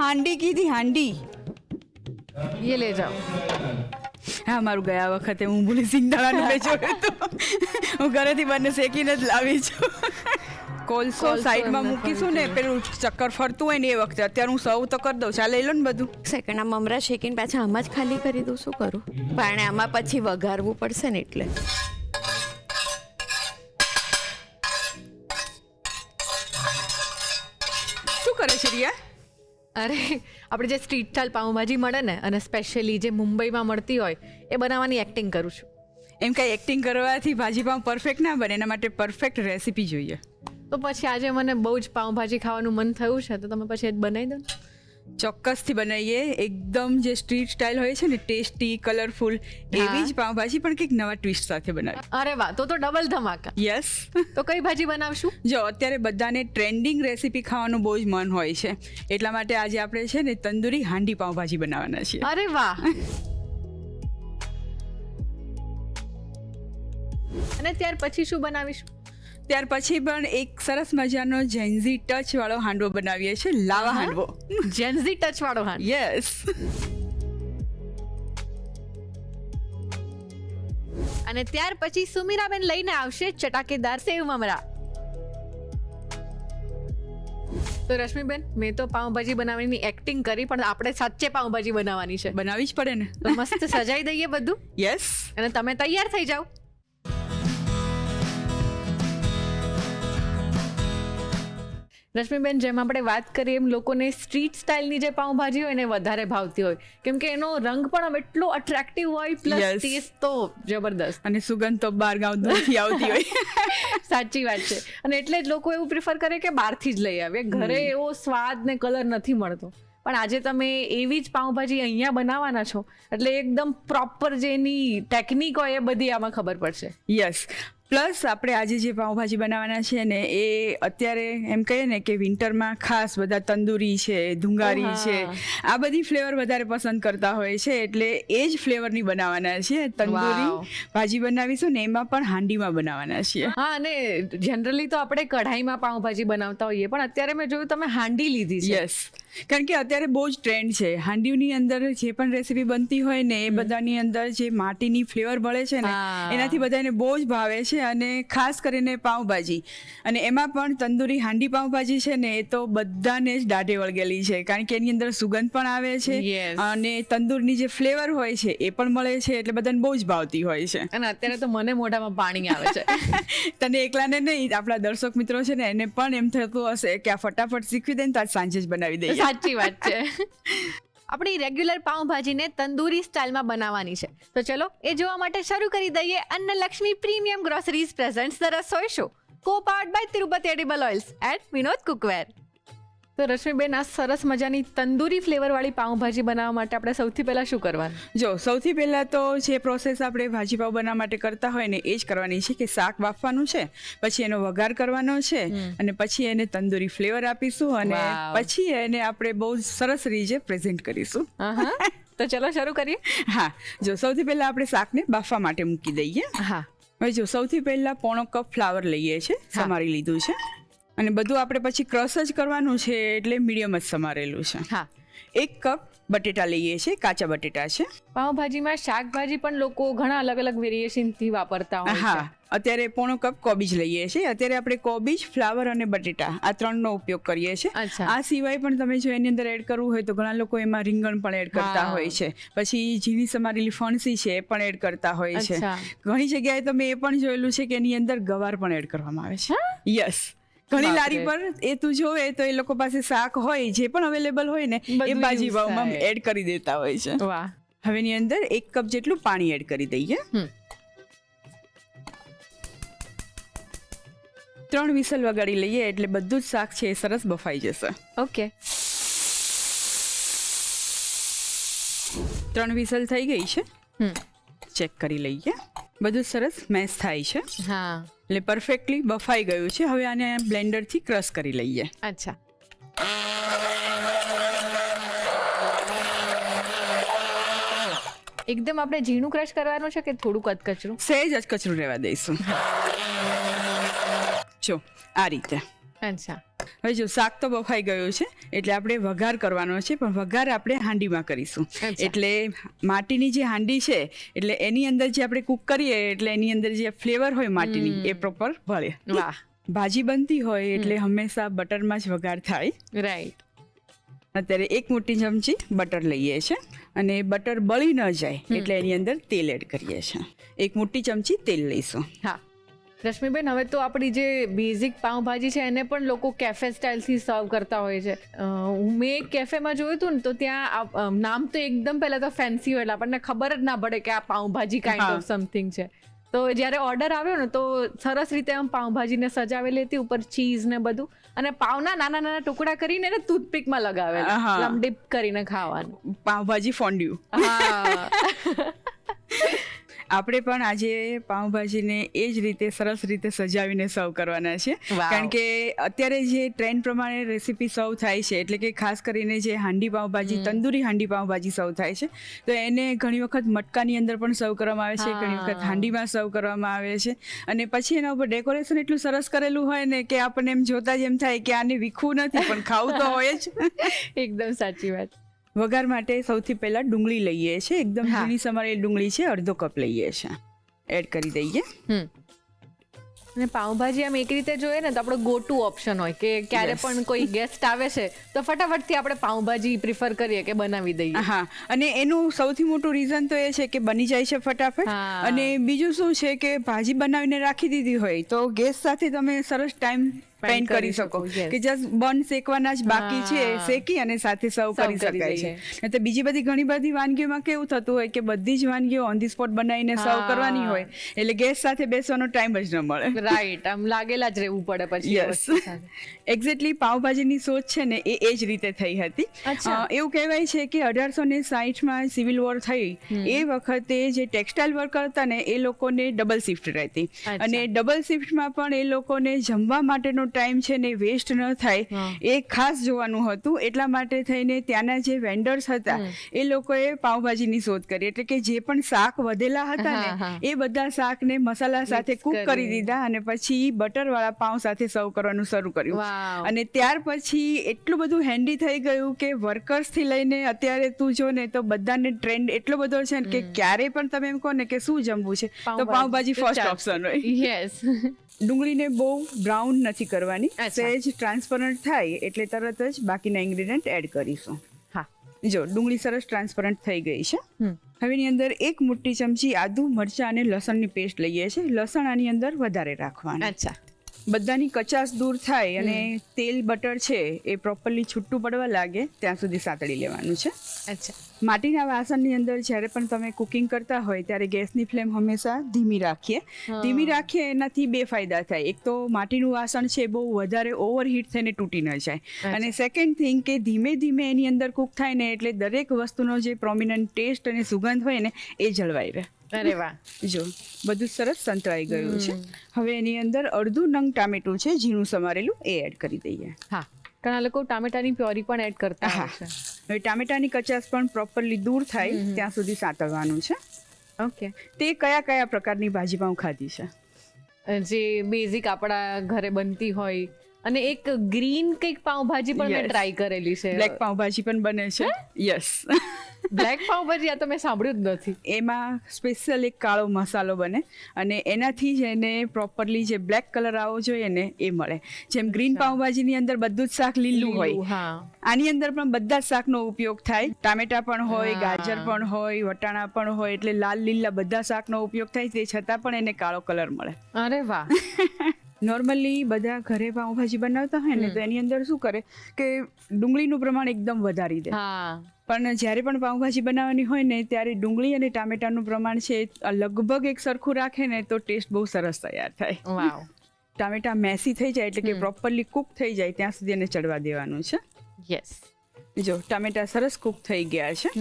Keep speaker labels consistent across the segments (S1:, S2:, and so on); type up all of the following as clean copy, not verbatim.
S1: हांडी की थी हांडी।
S2: ये ले जाओ.
S1: હા મારું ગયા વખતે હું ભૂલી સિંગદાણાનું મેં જોયું હતું. હું ઘરેથી બંને શેકીને જ લાવી છું. કોલસો સાઈડમાં મૂકીશું ને પેલું ચક્કર ફરતું હોય ને એ વખતે. અત્યારે હું સર્વ તો કરી દઉં. ચા લઈ લો ને બધું.
S3: સેકન્ડ આ મમરા શેકીને પાછા આમાં જ ખાલી કરી દઉં, શું કરું? પણ આમાં પછી વઘારવું પડશે ને એટલે.
S1: શું કરે છે રિયા?
S2: અરે આપણે જે સ્ટ્રીટ સ્ટાઇલ પાઉંભાજી મળે ને, અને સ્પેશિયલી જે મુંબઈમાં મળતી હોય એ બનાવવાની એક્ટિંગ કરું છું.
S1: એમ કાંઈ એક્ટિંગ કરવાથી ભાજી પાઉં પરફેક્ટ ના બને. એના માટે પરફેક્ટ રેસીપી જોઈએ.
S2: તો પછી આજે મને બહુ જ પાઉંભાજી ખાવાનું મન થયું છે, તો તમે પછી જ બનાવી દો.
S1: ચોક્કસથી બનાવીએ. એકદમ જે સ્ટ્રીટ સ્ટાઇલ હોય છે ને, ટેસ્ટી, કલરફુલ, એવી જ પાઉંભાજી પણ કંઈક નવા ટ્વિસ્ટ સાથે બનાવી.
S2: અરે વાહ, તો ડબલ ધમાકા.
S1: યસ.
S2: તો કઈ ભાજી બનાવશું?
S1: જો અત્યારે બધાને ટ્રેન્ડિંગ રેસીપી ખાવાનું બહુ જ મન હોય છે, એટલા માટે આજે આપણે છે ને તંદૂરી હાંડી પાઉંભાજી બનાવવાના છીએ.
S2: અરે વાહ. અને ત્યાર પછી શું બનાવીશું?
S1: ત્યાર પછી પણ એક સરસ મજાનો જેન્ઝી ટચ વાળો હાંડવો બનાવીએ છીએ. લાવા હાંડવો.
S2: જેન્ઝી ટચ વાળો હાંડવો.
S1: યસ.
S2: અને ત્યાર પછી સુમીરાબેન લઈને આવશે ચટાકેદાર સેવ મમરા. તો રશ્મિબેન, મેં તો પાઉંભાજી બનાવવાની એક્ટિંગ કરી, પણ આપણે સાચે પાઉંભાજી બનાવવાની છે.
S1: બનાવી જ પડે ને.
S2: તો મસ્ત સજાઈ દઈએ બધું.
S1: યસ.
S2: અને તમે તૈયાર થઈ જાઓ. રશ્મિબેન, જેમ આપણે વાત કરીએ એમ લોકોને સ્ટ્રીટ સ્ટાઇલની જે પાઉંભાજી હોય ને વધારે ભાવતી હોય, કેમ કે એનો રંગ પણ આમ એટલો અટ્રેક્ટિવ હોય, પ્લસ ટેસ્ટ તો જબરદસ્ત,
S1: અને સુગંધ તો બહાર ગામથી આવતી હોય.
S2: સાચી વાત છે. અને એટલે જ લોકો એવું પ્રિફર કરે કે બહારથી જ લઈ આવે. ઘરે એવો સ્વાદ ને કલર નથી મળતો. પણ આજે તમે એવી જ પાઉંભાજી અહીંયા બનાવવાના છો, એટલે એકદમ પ્રોપર જે એની ટેકનિક હોય એ બધી આમાં ખબર પડશે.
S1: યસ. પ્લસ આપણે આજે જે પાઉંભાજી બનાવવાના છે ને, એ અત્યારે એમ કહીએ ને કે વિન્ટરમાં ખાસ બધા તંદૂરી છે, ધુંગારી છે, આ બધી ફ્લેવર વધારે પસંદ કરતા હોય છે, એટલે એ જ ફ્લેવરની બનાવવાના છે. તંદૂરી ભાજી બનાવીશું ને એમાં પણ હાંડીમાં બનાવવાના છીએ.
S2: હા, અને જનરલી તો આપણે કઢાઈમાં પાઉંભાજી બનાવતા હોઈએ, પણ અત્યારે મેં જોયું તમે હાંડી લીધી છે.
S1: યસ. કારણ કે અત્યારે બહુ જ ટ્રેન્ડ છે. હાંડીની અંદર જે પણ રેસીપી બનતી હોય ને, એ બધાની અંદર જે માટીની ફ્લેવર ભળે છે ને, એનાથી બધાને બહુ જ ભાવે છે. અને ખાસ કરીને પાઉંભાજી, અને એમાં પણ તંદૂરી હાંડી પાઉંભાજી છે ને, એ તો બધાને જ દાઢે વળગેલી છે. કારણ કે એની અંદર સુગંધ પણ આવે છે, અને તંદૂરની જે ફ્લેવર હોય છે એ પણ મળે છે, એટલે બધાને બહુ જ ભાવતી હોય છે.
S2: અને અત્યારે તો મને મોઢામાં પાણી આવે છે.
S1: તને એકલાને નહીં, આપણા દર્શક મિત્રો છે ને, એને પણ એમ થતું હશે કે આ ફટાફટ શીખવી દે ને તો આજ સાંજે જ બનાવી દઈએ.
S2: સાચી વાત છે. આપણી રેગ્યુલર પાઉંભાજીને તંદૂરી સ્ટાઇલમાં બનાવવાની છે, તો ચલો એ જોવા માટે શરૂ કરી દઈએ. Annalakshmi premium groceries presents the Rasoi show, co-powered by Tirupati edible oils and Vinod cookware. તો રશ્મિબેન, આ સરસ મજાની તંદૂરી ફ્લેવરવાળી પાઉંભાજી બનાવવા માટે આપણે સૌથી પહેલાં શું કરવાનું?
S1: જો સૌથી પહેલાં તો જે પ્રોસેસ આપણે ભાજી પાઉં બનાવવા માટે કરતા હોય ને, એ જ કરવાની છે કે શાક બાફવાનું છે, પછી એનો વઘાર કરવાનો છે, અને પછી એને તંદૂરી ફ્લેવર આપીશું, અને પછી એને આપણે બહુ સરસ રીતે પ્રેઝન્ટ કરીશું.
S2: તો ચલો શરૂ કરીએ.
S1: હા, જો સૌથી પહેલાં આપણે શાકને બાફવા માટે મૂકી દઈએ.
S2: હા.
S1: હવે જો સૌથી પહેલાં 1/4 કપ ફ્લાવર લઈએ છીએ, સમારી લીધું છે, અને બધું આપણે પછી ક્રશ જ કરવાનું છે, એટલે મીડિયમ જ સમારેલું છે.
S2: હા.
S1: 1 કપ બટેટા લઈએ છીએ, કાચા બટેટા છે.
S2: પાઉંભાજીમાં શાકભાજી પણ લોકો ઘણા અલગ અલગ વેરિએશનથી વાપરતા હોય છે.
S1: હા, અત્યારે 1/4 કપ કોબીજ લઈએ છીએ. અત્યારે આપણે કોબીજ, ફ્લાવર અને બટેટા આ ત્રણનો ઉપયોગ કરીએ છીએ. આ સિવાય પણ તમે જો એની અંદર એડ કરવું હોય તો ઘણા લોકો એમાં રીંગણ પણ એડ કરતા હોય છે, પછી ઝીણી સમારેલી ફણસી છે એ પણ એડ કરતા હોય છે. ઘણી જગ્યાએ તમે એ પણ જોયેલું છે કે એની અંદર ગવાર પણ એડ કરવામાં આવે છે. યસ. ઘણી લારી પર એ તું જોવે તો એ લોકો પાસે શાક હોય, જે પણ અવેલેબલ હોય ને, એ ભાજી પાઉંમાં એડ કરી દેતા હોય છે.
S2: વાહ.
S1: હવે એની અંદર 1 કપ જેટલું પાણી એડ કરી દઈએ. 3 વિસલ વગાડી લઈએ, એટલે બધું જ શાક છે એ સરસ બફાઈ જશે.
S2: ઓકે.
S1: 3 વિસલ થઈ ગઈ છે. ચેક કરી લઈએ. બધું સરસ મેશ થાય છે.
S2: હા,
S1: એટલે પરફેક્ટલી બફાઈ ગયું છે. હવે આને બ્લેન્ડરથી ક્રશ કરી લઈએ.
S2: અચ્છા. એકદમ આપણે ઝીણું ક્રશ કરવાનું છે કે થોડું કચરું?
S1: સહેજ જ કચરું રહેવા દઈશું. જો આ રીતે.
S2: અચ્છા,
S1: હવે જો શાક તો બફાઈ ગયું છે એટલે આપણે વઘાર કરવાનો છે, પણ વઘાર આપણે હાંડીમાં કરીશું. એટલે માટીની જે હાંડી છે એટલે એની અંદર જે આપણે કૂક કરીએ એટલે એની અંદર જે ફ્લેવર હોય માટીની એ પ્રોપર ભળે.
S2: વાહ.
S1: ભાજી બનતી હોય એટલે હંમેશા બટરમાં જ વઘાર થાય.
S2: રાઈટ.
S1: અત્યારે 1 મોટી ચમચી બટર લઈએ છીએ અને બટર બળી ન જાય એટલે એની અંદર તેલ એડ કરીએ છીએ. 1 મોટી ચમચી તેલ લઈશું.
S2: હા રશ્મિબેન, હવે તો આપણી જે બેઝિક પાઉંભાજી છે એને પણ લોકો કેફે સ્ટાઇલથી સર્વ કરતા હોય છે. મેં એક કેફેમાં જોયું હતું ને તો ત્યાં નામ તો એકદમ પહેલાં તો ફેન્સી હોય એટલે આપણને ખબર જ ના પડે કે આ પાઉંભાજી કાઇન્ડ ઓફ સમથિંગ છે. તો જ્યારે ઓર્ડર આવ્યો ને તો સરસ રીતે આમ પાઉંભાજીને સજાવેલી હતી, ઉપર ચીઝ ને બધું, અને પાવના નાના નાના ટુકડા કરીને એને ટૂથપીકમાં લગાવેલા, આમ ડીપ કરીને ખાવાનું.
S1: પાઉંભાજી ફોન્ડ્યુ.
S2: હા.
S1: આપણે પણ આજે પાઉંભાજીને એ જ રીતે સરસ રીતે સજાવીને સર્વ કરવાના છે. કારણ કે અત્યારે જે ટ્રેન્ડ પ્રમાણે રેસીપી સર્વ થાય છે એટલે કે ખાસ કરીને જે હાંડી પાઉંભાજી, તંદૂરી હાંડી પાઉંભાજી સર્વ થાય છે, તો એને ઘણી વખત મટકાની અંદર પણ સર્વ કરવામાં આવે છે, ઘણી વખત હાંડીમાં સર્વ કરવામાં આવે છે, અને પછી એના ઉપર ડેકોરેશન એટલું સરસ કરેલું હોય ને કે આપણને એમ જોતા જ એમ થાય કે આને વીખવું નથી પણ ખાવું તો હોય જ.
S2: એકદમ સાચી વાત.
S1: વઘાર માટે સૌથી પહેલા ડુંગળી લઈએ છીએ, એકદમ ઝીણી સમારેલી ડુંગળી છે, 1/2 કપ લઈએ છીએ, એડ કરી દઈએ.
S2: અને પાઉંભાજી આમ એક રીતે જોઈએ ને તો આપણો ગો ટુ ઓપ્શન હોય કે ક્યારે પણ કોઈ ગેસ્ટ આવે છે તો ફટાફટથી આપણે પાઉંભાજી પ્રિફર કરીએ કે બનાવી દઈએ.
S1: હા, અને એનું સૌથી મોટું રીઝન તો એ છે કે બની જાય છે ફટાફટ, અને બીજું શું છે કે ભાજી બનાવીને રાખી દીધી હોય તો ગેસ સાથે તમે સરસ ટાઈમ સ્પેન્ડ કરી શકો કે જસ્ટ બન શેકવાના જ બાકી છે, શેકી અને સાથે સર્વ કરી શકાય છે. તો બીજી બધી ઘણી બધી વાનગીઓમાં કેવું થતું હોય કે બધી જ વાનગીઓ ઓન ધી સ્પોટ બનાવીને સર્વ કરવાની હોય એટલે ગેસ સાથે બેસવાનો ટાઈમ જ ન મળે.
S2: રાઈટ, આમ લાગેલા જ રહેવું પડે પછી.
S1: યસ, એક્ઝેક્ટલી પાઉંભાજીની શોધ છે ને એ જ રીતે થઈ હતી. એવું કહેવાય છે કે 1860માં સિવિલ વોર થઈ એ વખતે જે ટેક્સટાઇલ વર્કર હતા ને એ લોકોને ડબલ શિફ્ટ રહેતી, અને ડબલ શિફ્ટમાં પણ એ લોકોને જમવા માટેનો ટાઈમ છે ને વેસ્ટ ન થાય એ ખાસ જોવાનું હતું. એટલા માટે થઈને ત્યાંના જે વેન્ડર્સ હતા એ લોકોએ પાઉંભાજીની શોધ કરી, એટલે કે જે પણ શાક વધેલા હતા ને એ બધા શાકને મસાલા સાથે કૂક કરી દીધા અને પછી બટર વાળા પાઉં સાથે સર્વ કરવાનું શરૂ કર્યું. અને ત્યાર પછી એટલું બધું હેન્ડી થઈ ગયું કે વર્કર્સ થી લઈને અત્યારે તું જો ને તો બધાને ટ્રેન્ડ એટલો બધો છે કે ક્યારે પણ તમે એમ કહો ને કે શું જમવું છે તો પાઉંભાજી ફર્સ્ટ ઓપ્શન હોય.
S2: યસ.
S1: ડુંગળીને બહુ બ્રાઉન નથી કરવાની, સહેજ ટ્રાન્સપરન્ટ થાય એટલે તરત જ બાકીના ઇન્ગ્રેડિયન્ટ એડ કરીશું.
S2: હા,
S1: જો ડુંગળી સરસ ટ્રાન્સપરન્ટ થઈ ગઈ છે. હવે એની અંદર 1 મોટી ચમચી આદુ, મરચાં અને લસણની પેસ્ટ લઈએ છીએ. લસણ આની અંદર વધારે રાખવાનું.
S2: અચ્છા.
S1: બધાની કચાશ દૂર થાય અને તેલ બટર છે એ પ્રોપરલી છૂટું પડવા લાગે ત્યાં સુધી સાતળી લેવાનું છે.
S2: અચ્છા.
S1: માટીના વાસણની અંદર જ્યારે પણ તમે કુકિંગ કરતા હોય ત્યારે ગેસની ફ્લેમ હંમેશા ધીમી રાખીએ. ધીમી રાખીએ એનાથી 2 ફાયદા થાય. એક તો માટીનું વાસણ છે બહુ વધારે ઓવરહીટ થઈને તૂટી ન જાય, અને સેકન્ડ થિંગ કે ધીમે ધીમે એની અંદર કુક થાય ને એટલે દરેક વસ્તુનો જે પ્રોમિનન્ટ ટેસ્ટ અને સુગંધ હોય ને એ જળવાઈ રહે.
S2: અરે વાહ.
S1: જો બધું સરસ સંતળાઈ ગયું છે. હવે એની અંદર 1/2 નંગ ટામેટું છે ઝીણું સમારેલું, એ એડ કરી દઈએ.
S2: હા, ઘણા લોકો ટામેટાની પ્યોરી પણ એડ કરતા હોય છે.
S1: હવે ટામેટાની કચાશ પણ પ્રોપરલી દૂર થાય ત્યાં સુધી સાતળવાનું છે.
S2: ઓકે.
S1: તે કયા પ્રકારની ભાજી પાઉં ખાધી છે?
S2: જે બેઝિક આપણા ઘરે બનતી હોય, અને એક ગ્રીન કંઈક પાઉંભાજી પણ મેં ટ્રાય કરેલી છે.
S1: બ્લેક પાઉંભાજી પણ બને છે. યસ.
S2: બ્લેક પાઉંભાજી આ તો મેં સાંભળ્યું જ નથી.
S1: એમાં સ્પેશિયલ એક કાળો મસાલો બને અને એનાથી જ એને પ્રોપરલી જે બ્લેક કલર આવવો જોઈએ ને એ મળે. જેમ ગ્રીન પાઉંભાજીની અંદર બધું જ શાક લીલું હોય, આની અંદર પણ બધા જ શાકનો ઉપયોગ થાય. ટામેટા પણ હોય, ગાજર પણ હોય, વટાણા પણ હોય, એટલે લાલ લીલા બધા શાકનો ઉપયોગ થાય, તે છતાં પણ એને કાળો કલર મળે.
S2: અરે વાહ.
S1: નોર્મલી બધા ઘરે પાઉંભાજી બનાવતા હોય ને તો એની અંદર શું કરે કે ડુંગળીનું પ્રમાણ એકદમ વધારી દે. પણ જ્યારે પણ પાઉંભાજી બનાવવાની હોય ને ત્યારે ડુંગળી અને ટામેટાનું પ્રમાણ છે લગભગ એક સરખું રાખે ને તો ટેસ્ટ બહુ સરસ તૈયાર થાય. ટામેટા મેસી થઈ જાય એટલે કે પ્રોપરલી કુક થઈ જાય ત્યાં સુધી એને ચડવા દેવાનું છે.
S2: યસ.
S1: જો ટામેટા સરસ કુક થઈ ગયા છે.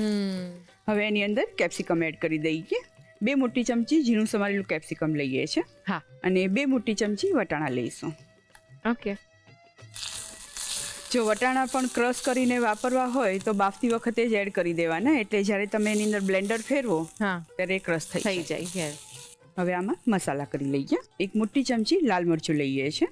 S1: હવે એની અંદર કેપ્સિકમ એડ કરી દઈએ. 2 મોટી ચમચી ઝીણું સમારેલું કેપ્સિકમ લઈએ છીએ.
S2: હા.
S1: અને 2 મોટી ચમચી વટાણા લઈશું.
S2: ઓકે.
S1: જો વટાણા પણ ક્રશ કરીને વાપરવા હોય તો બાફતી વખતે જ એડ કરી દેવાના, એટલે જ્યારે તમે એની અંદર બ્લેન્ડર ફેરવો ત્યારે ક્રશ થઈ જાય. હવે આમાં મસાલા કરી લઈએ. 1 મોટી ચમચી લાલ મરચું લઈએ છીએ.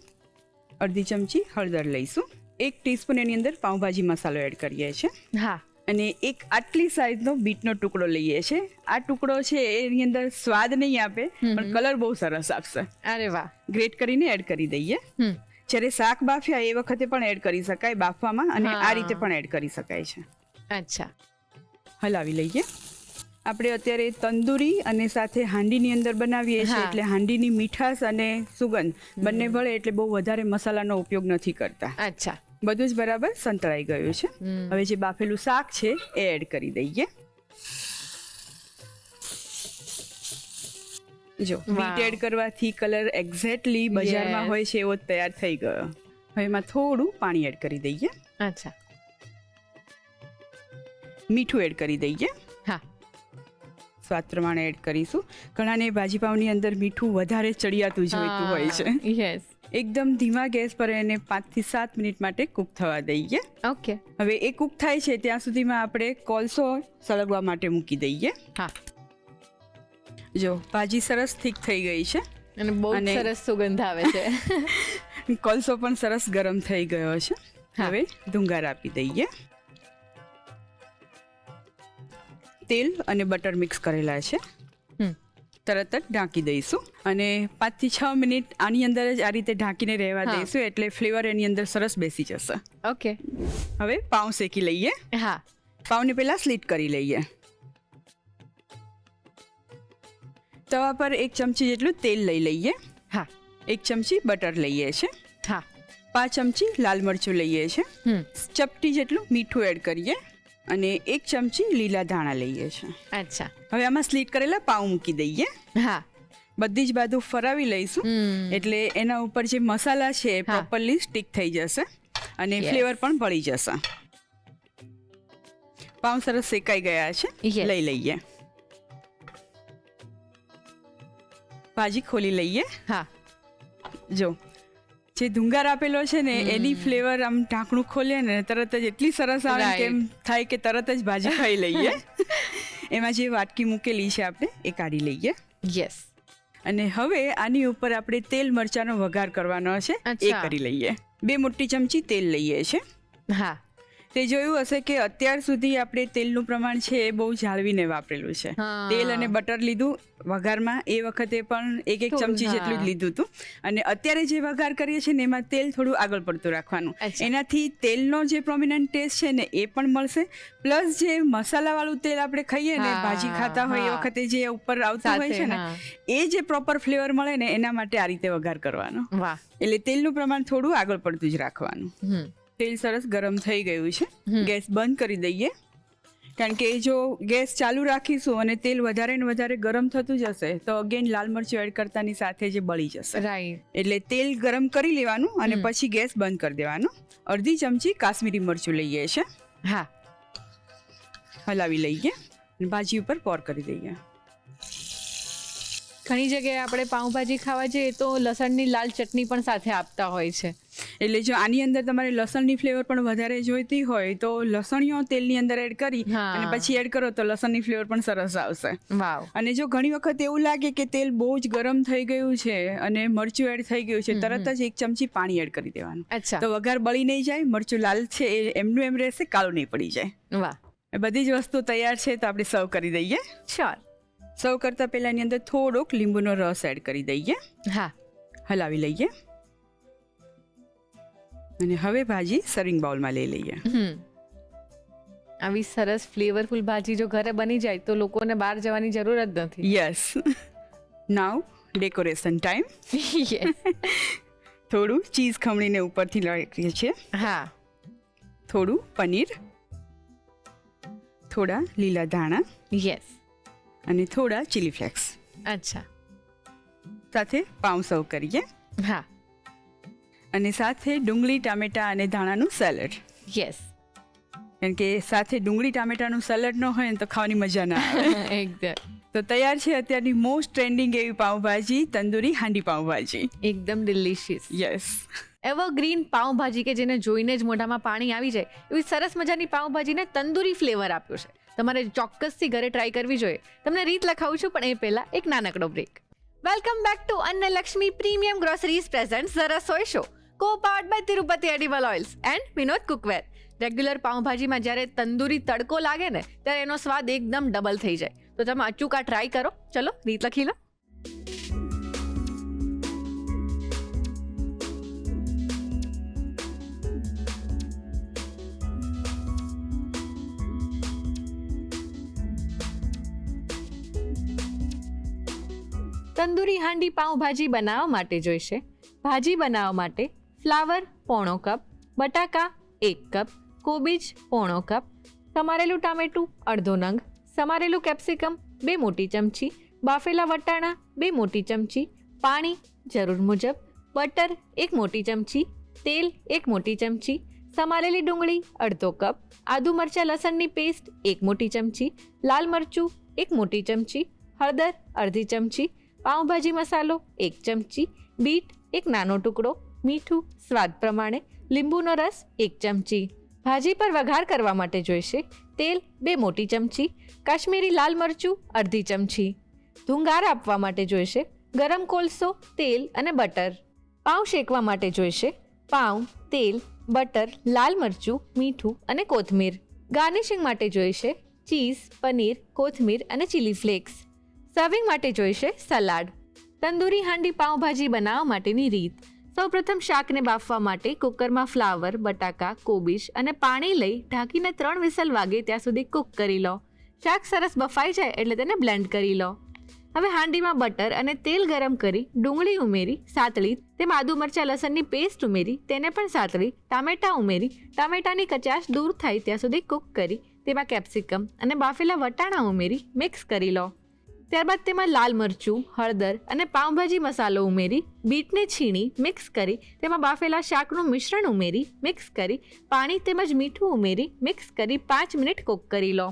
S1: અડધી ચમચી હળદર લઈશું. 1 ટીસ્પૂન એની અંદર પાઉંભાજી મસાલો એડ કરીએ છીએ.
S2: હા.
S1: અને એક આટલી સાઈઝનો બીટનો ટુકડો લઈએ છીએ. આ ટુકડો છે એની અંદર સ્વાદ નહીં આપે પણ કલર બહુ સરસ આપશે.
S2: અરે વાહ.
S1: ગ્રેટ કરીને એડ કરી દઈએ. જ્યારે શાક બાફ્યા એ વખતે પણ એડ કરી શકાય બાફવામાં, અને આ રીતે પણ એડ કરી શકાય છે.
S2: અચ્છા.
S1: હલાવી લઈએ. આપણે અત્યારે તંદૂરી અને સાથે હાંડીની અંદર બનાવીએ છીએ એટલે હાંડીની મીઠાશ અને સુગંધ બંને ભળે એટલે બહુ વધારે મસાલાનો ઉપયોગ નથી કરતા.
S2: અચ્છા.
S1: બધું જ બરાબર સંતળાઈ ગયું છે. હવે જે બાફેલું શાક છે એ એડ કરી દઈએ. જો બીટ એડ કરવાથી કલર એક્ઝેક્ટલી બજારમાં હોય છે એવો તૈયાર થઈ ગયો. હવે એમાં થોડું પાણી એડ કરી દઈએ.
S2: અચ્છા.
S1: મીઠું એડ કરી દઈએ.
S2: હા.
S1: સ્વાદ પ્રમાણે એડ કરીશું. ઘણાને ભાજી પાવની અંદર મીઠું વધારે ચડિયાતું જોઈતું હોય છે.
S2: યસ.
S1: એકદમ ધીમા ગેસ પર એને 5 થી 7 મિનિટ માટે કૂક થવા દઈએ.
S2: ઓકે.
S1: હવે એ કૂક થાય છે ત્યાં સુધીમાં આપણે કોલસો સળગવા માટે મૂકી દઈએ.
S2: હા.
S1: જો ભાજી સરસ થીક થઈ ગઈ છે
S2: અને બહુ સરસ સુગંધ આવે છે.
S1: કોલસો પણ સરસ ગરમ થઈ ગયો છે. હવે ધુંગાર આપી દઈએ. તેલ અને બટર મિક્સ કરેલા છે. તરત જ ઢાંકી દઈશું અને 5 થી 6 મિનિટ આની અંદર જ આ રીતે ઢાંકીને રહેવા દઈશું એટલે ફ્લેવર એની અંદર સરસ બેસી જશે.
S2: ઓકે.
S1: હવે પાઉં શેકી લઈએ.
S2: હા.
S1: પાઉંને પહેલા સ્લીટ કરી લઈએ. તવા પર 1 ચમચી જેટલું તેલ લઈ લઈએ.
S2: હા.
S1: 1 ચમચી બટર લઈએ છે.
S2: હા.
S1: 5 ચમચી લાલ મરચું લઈએ છે. ચપટી જેટલું મીઠું એડ કરીએ અને 1 ચમચી લીલા ધાણા લઈએ છે.
S2: અચ્છા.
S1: હવે આમાં સ્લીટ કરેલા પાઉં મૂકી દઈએ.
S2: હા.
S1: બધી જ બાજુ ફરાવી લઈશું એટલે એના ઉપર જે મસાલા છે એ પ્રોપરલી સ્ટીક થઈ જશે અને ફ્લેવર પણ ભળી જશે. પાઉં સરસ શેકાઈ ગયા છે. લઈ લઈએ. ભાજી ખોલી લઈએ.
S2: હા.
S1: જો જે ધુંગાર આપેલો છે ને એની ફ્લેવર આમ ઢાંકણું ખોલીએ ને તરત જ એટલી સરસ આવે કે એમ થાય કે તરત જ ભાજી ખાઈ લઈએ. એમાં જે વાટકી મૂકેલી છે આપણે એ કાઢી લઈએ.
S2: યસ.
S1: અને હવે આની ઉપર આપણે તેલ મરચાંનો વઘાર કરવાનો છે એ કરી લઈએ. 2 મોટી ચમચી તેલ લઈએ છે.
S2: હા.
S1: તે જોયું હશે કે અત્યાર સુધી આપણે તેલનું પ્રમાણ છે એ બહુ જાળવીને વાપરેલું છે. તેલ અને બટર લીધું વઘારમાં એ વખતે પણ 1 ચમચી જેટલું જ લીધું હતું અને અત્યારે જે વઘાર કરીએ છીએ ને એમાં તેલ થોડું આગળ પડતું રાખવાનું. એનાથી તેલનો જે પ્રોમિનન્ટ ટેસ્ટ છે ને એ પણ મળશે પ્લસ જે મસાલાવાળું તેલ આપણે ખાઈએ ને ભાજી ખાતા હોય એ વખતે જે ઉપર આવતું હોય છે ને એ જે પ્રોપર ફ્લેવર મળે ને એના માટે આ રીતે વઘાર કરવાનો. એટલે તેલનું પ્રમાણ થોડું આગળ પડતું જ રાખવાનું. તેલ સરસ ગરમ થઈ ગયું છે. ગેસ બંધ કરી દઈએ કારણ કે જો ગેસ ચાલુ રાખીશું અને તેલ વધારે ને વધારે ગરમ થતું જશે તો અગેન લાલ મરચું એડ કરતાની સાથે જે બળી જશે.
S2: રાઈટ.
S1: એટલે તેલ ગરમ કરી લેવાનું અને પછી ગેસ બંધ કરી દેવાનું. અડધી ચમચી કાશ્મીરી મરચું લઈએ છે.
S2: હા.
S1: હલાવી લઈએ અને ભાજી ઉપર પોર કરી દઈએ.
S2: ઘણી જગ્યાએ આપણે પાઉંભાજી ખાવા જઈએ તો લસણની લાલ ચટણી પણ સાથે આપતા હોય છે.
S1: એટલે જો આની અંદર તમારે લસણની ફ્લેવર પણ વધારે જોઈતી હોય તો લસણીઓ તેલની અંદર એડ કરી અને પછી એડ કરો તો લસણની ફ્લેવર પણ સરસ આવશે.
S2: વાવ.
S1: અને જો ઘણી વખત એવું લાગે કે તેલ બહુ જ ગરમ થઈ ગયું છે અને મરચું એડ થઈ ગયું છે તરત જ 1 ચમચી પાણી એડ કરી દેવાનું. તો વઘાર બળી નહીં જાય, મરચું લાલ છે એ એમનું એમ રહેશે, કાળું નહીં પડી જાય.
S2: વાહ.
S1: બધી જ વસ્તુ તૈયાર છે તો આપણે સર્વ કરી દઈએ.
S2: શ્યોર.
S1: સર્વ કરતા પહેલા એની અંદર થોડોક લીંબુનો રસ એડ કરી દઈએ.
S2: હા.
S1: હલાવી લઈએ અને હવે ભાજી સર્વિંગ બાઉલમાં લઈ લઈએ.
S2: આવી સરસ ફ્લેવરફુલ ભાજી જો ઘરે બની જાય તો લોકોને બહાર જવાની જરૂર જ નથી.
S1: યસ. નાઉ ડેકોરેશન ટાઈમ. થોડું ચીઝ ખમણીને ઉપરથી નાખીએ છીએ.
S2: હા.
S1: થોડું પનીર, થોડા લીલા ધાણા.
S2: યસ.
S1: અને થોડા ચીલી ફ્લેક્સ.
S2: અચ્છા.
S1: સાથે પાઉં સર્વ કરીએ.
S2: હા.
S1: અને સાથે ડુંગળી ટામેટા અને ધાણાનું સેલડ.
S2: યસ.
S1: કારણ કે સાથે ડુંગળી ટામેટાનું સેલડ ન હોય ને તો ખાવાની મજા ના આવે.
S2: એકદમ.
S1: તો તૈયાર છે અત્યારની મોસ્ટ ટ્રેન્ડિંગ એવી પાઉંભાજી, તંદૂરી હાંડી પાઉંભાજી.
S2: એકદમ ડિલિશિયસ.
S1: યસ.
S2: એવરગ્રીન પાઉંભાજી કે જેને જોઈને જ મોઢામાં પાણી આવી જાય એવી સરસ મજાની પાઉંભાજીને તંદૂરી ફ્લેવર આપ્યો છે. તમારે ચોક્કસથી ઘરે ટ્રાય કરવી જોઈએ. તમને રીત લખાવું છું પણ એ પહેલા એક નાનકડો break. Welcome back to Annalakshmi premium groceries presents the Rasoi show. co-powered by Tirupati edible oils and Vinod cookware. Regular પાઉંભાજીમાં જ્યારે તંદૂરી તડકો લાગે ને ત્યારે એનો સ્વાદ એકદમ ડબલ થઈ જાય. તો તમે અચૂક આ ટ્રાય કરો. ચલો રીત લખી લો. તંદૂરી હાંડી પાઉંભાજી બનાવવા માટે જોઈશે ભાજી બનાવવા માટે ફ્લાવર પોણો કપ, બટાકા 1 કપ, કોબીજ પોણો કપ, સમારેલું ટામેટું અડધો નંગ, સમારેલું કેપ્સિકમ 2 મોટી ચમચી, બાફેલા વટાણા 2 મોટી ચમચી, પાણી જરૂર મુજબ, બટર 1 મોટી ચમચી, તેલ 1 મોટી ચમચી, સમારેલી ડુંગળી અડધો કપ, આદુ મરચાં લસણની પેસ્ટ 1 મોટી ચમચી, લાલ મરચું 1 મોટી ચમચી, હળદર અડધી ચમચી, પાઉંભાજી મસાલો 1 ચમચી, બીટ 1 નાનો ટુકડો, મીઠું સ્વાદ પ્રમાણે, લીંબુનો રસ 1 ચમચી. ભાજી પર વઘાર કરવા માટે જોઈશે તેલ 2 મોટી ચમચી, કાશ્મીરી લાલ મરચું અડધી ચમચી. ધુંગાર આપવા માટે જોઈશે ગરમ કોલસો, તેલ અને બટર. પાઉં શેકવા માટે જોઈશે પાઉં, તેલ, બટર, લાલ મરચું, મીઠું અને કોથમીર. ગાર્નિશિંગ માટે જોઈશે ચીઝ, પનીર, કોથમીર અને ચીલી ફ્લેક્સ. સર્વિંગ માટે જોઈશે સલાડ. તંદૂરી હાંડી પાઉંભાજી બનાવવા માટેની રીત. સૌપ્રથમ શાકને બાફવા માટે કુકરમાં ફ્લાવર, બટાકા, કોબીજ અને પાણી લઈ ઢાંકીને 3 વિસલ વાગે ત્યાં સુધી કૂક કરી લો. શાક સરસ બફાઈ જાય એટલે તેને બ્લેન્ડ કરી લો. હવે હાંડીમાં બટર અને તેલ ગરમ કરી ડુંગળી ઉમેરી સાતળી, તેમાં આદુ મરચાં લસણની પેસ્ટ ઉમેરી તેને પણ સાતળી, ટામેટાં ઉમેરી ટામેટાની કચાશ દૂર થાય ત્યાં સુધી કૂક કરી તેમાં કેપ્સિકમ અને બાફેલા વટાણા ઉમેરી મિક્સ કરી લો. ત્યારબાદ તેમાં લાલ મરચું, હળદર અને પાઉંભાજી મસાલો ઉમેરી બીટને છીણી મિક્સ કરી તેમાં બાફેલા શાકનું મિશ્રણ ઉમેરી મિક્સ કરી પાણી તેમજ મીઠું ઉમેરી મિક્સ કરી 5 મિનિટ કૂક કરી લો.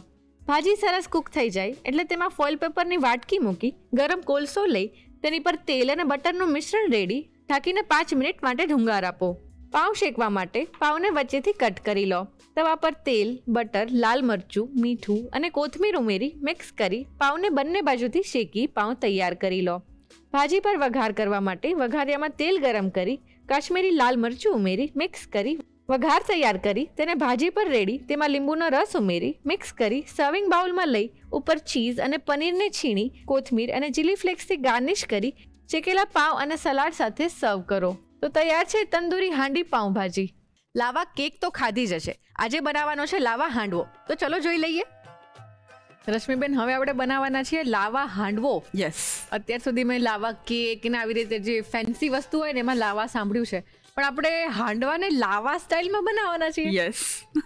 S2: ભાજી સરસ કૂક થઈ જાય એટલે તેમાં ફોઇલ પેપરની વાટકી મૂકી ગરમ કોલસો લઈ તેની પર તેલ અને બટરનું મિશ્રણ રેડી ઢાંકીને 5 મિનિટ માટે ઢુંગાર આપો. પાઉં શેકવા માટે પાઉંને વચ્ચેથી કટ કરી લો. તવા પર તેલ, બટર, લાલ મરચું, મીઠું અને કોથમીર ઉમેરી મિક્સ કરી પાઉંને બંને બાજુથી શેકી પાઉં તૈયાર કરી લો. ભાજી પર વઘાર કરવા માટે વઘારિયામાં તેલ ગરમ કરી કાશ્મીરી લાલ મરચું ઉમેરી મિક્સ કરી વઘાર તૈયાર કરી તેને ભાજી પર રેડી તેમાં લીંબુનો રસ ઉમેરી મિક્સ કરી સર્વિંગ બાઉલમાં લઈ ઉપર ચીઝ અને પનીરને છીણી કોથમીર અને ચીલી ફ્લેક્સથી ગાર્નિશ કરી શેકેલા પાઉં અને સલાડ સાથે સર્વ કરો. તો તૈયાર છે તંદૂરી હાંડી પાઉંભાજી. લાવા કેક તો ખાધી જ હશે, આજે બનાવવાનો છે લાવા હાંડવો. તો ચલો જોઈ લઈએ. રશ્મિબેન, હવે આપણે બનાવવાના છીએ લાવા હાંડવો.
S1: યસ.
S2: અત્યાર સુધી મેં લાવા કેક ને આવી રીતે જે ફેન્સી વસ્તુ હોય ને એમાં લાવા સાંભળ્યું છે, પણ આપણે હાંડવાને લાવા સ્ટાઇલમાં બનાવવાના છીએ.
S1: યસ.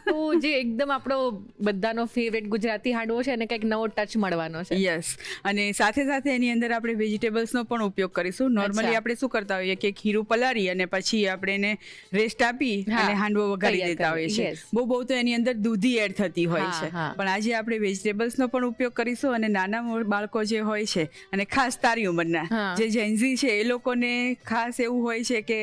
S2: તો જે એકદમ આપણો બધાનો ફેવરેટ ગુજરાતી હાંડવો છે એને કંઈક નવો ટચ મળવાનો છે.
S1: યસ. અને સાથે સાથે એની અંદર આપણે વેજીટેબલ્સનો પણ ઉપયોગ કરીશું. નોર્મલી આપણે શું કરતા હોઈએ કે ખીરું પલાળી અને પછી આપણે એને રેસ્ટ આપી અને હાંડવો વઘારી દેતા હોઈએ છીએ. બહુ તો એની અંદર દૂધી એડ થતી હોય છે, પણ આજે આપણે વેજીટેબલ્સનો પણ ઉપયોગ કરીશું. અને નાના બાળકો જે હોય છે અને ખાસ તારી ઉંમરના જે જેન્ઝી છે એ લોકોને ખાસ એવું હોય છે કે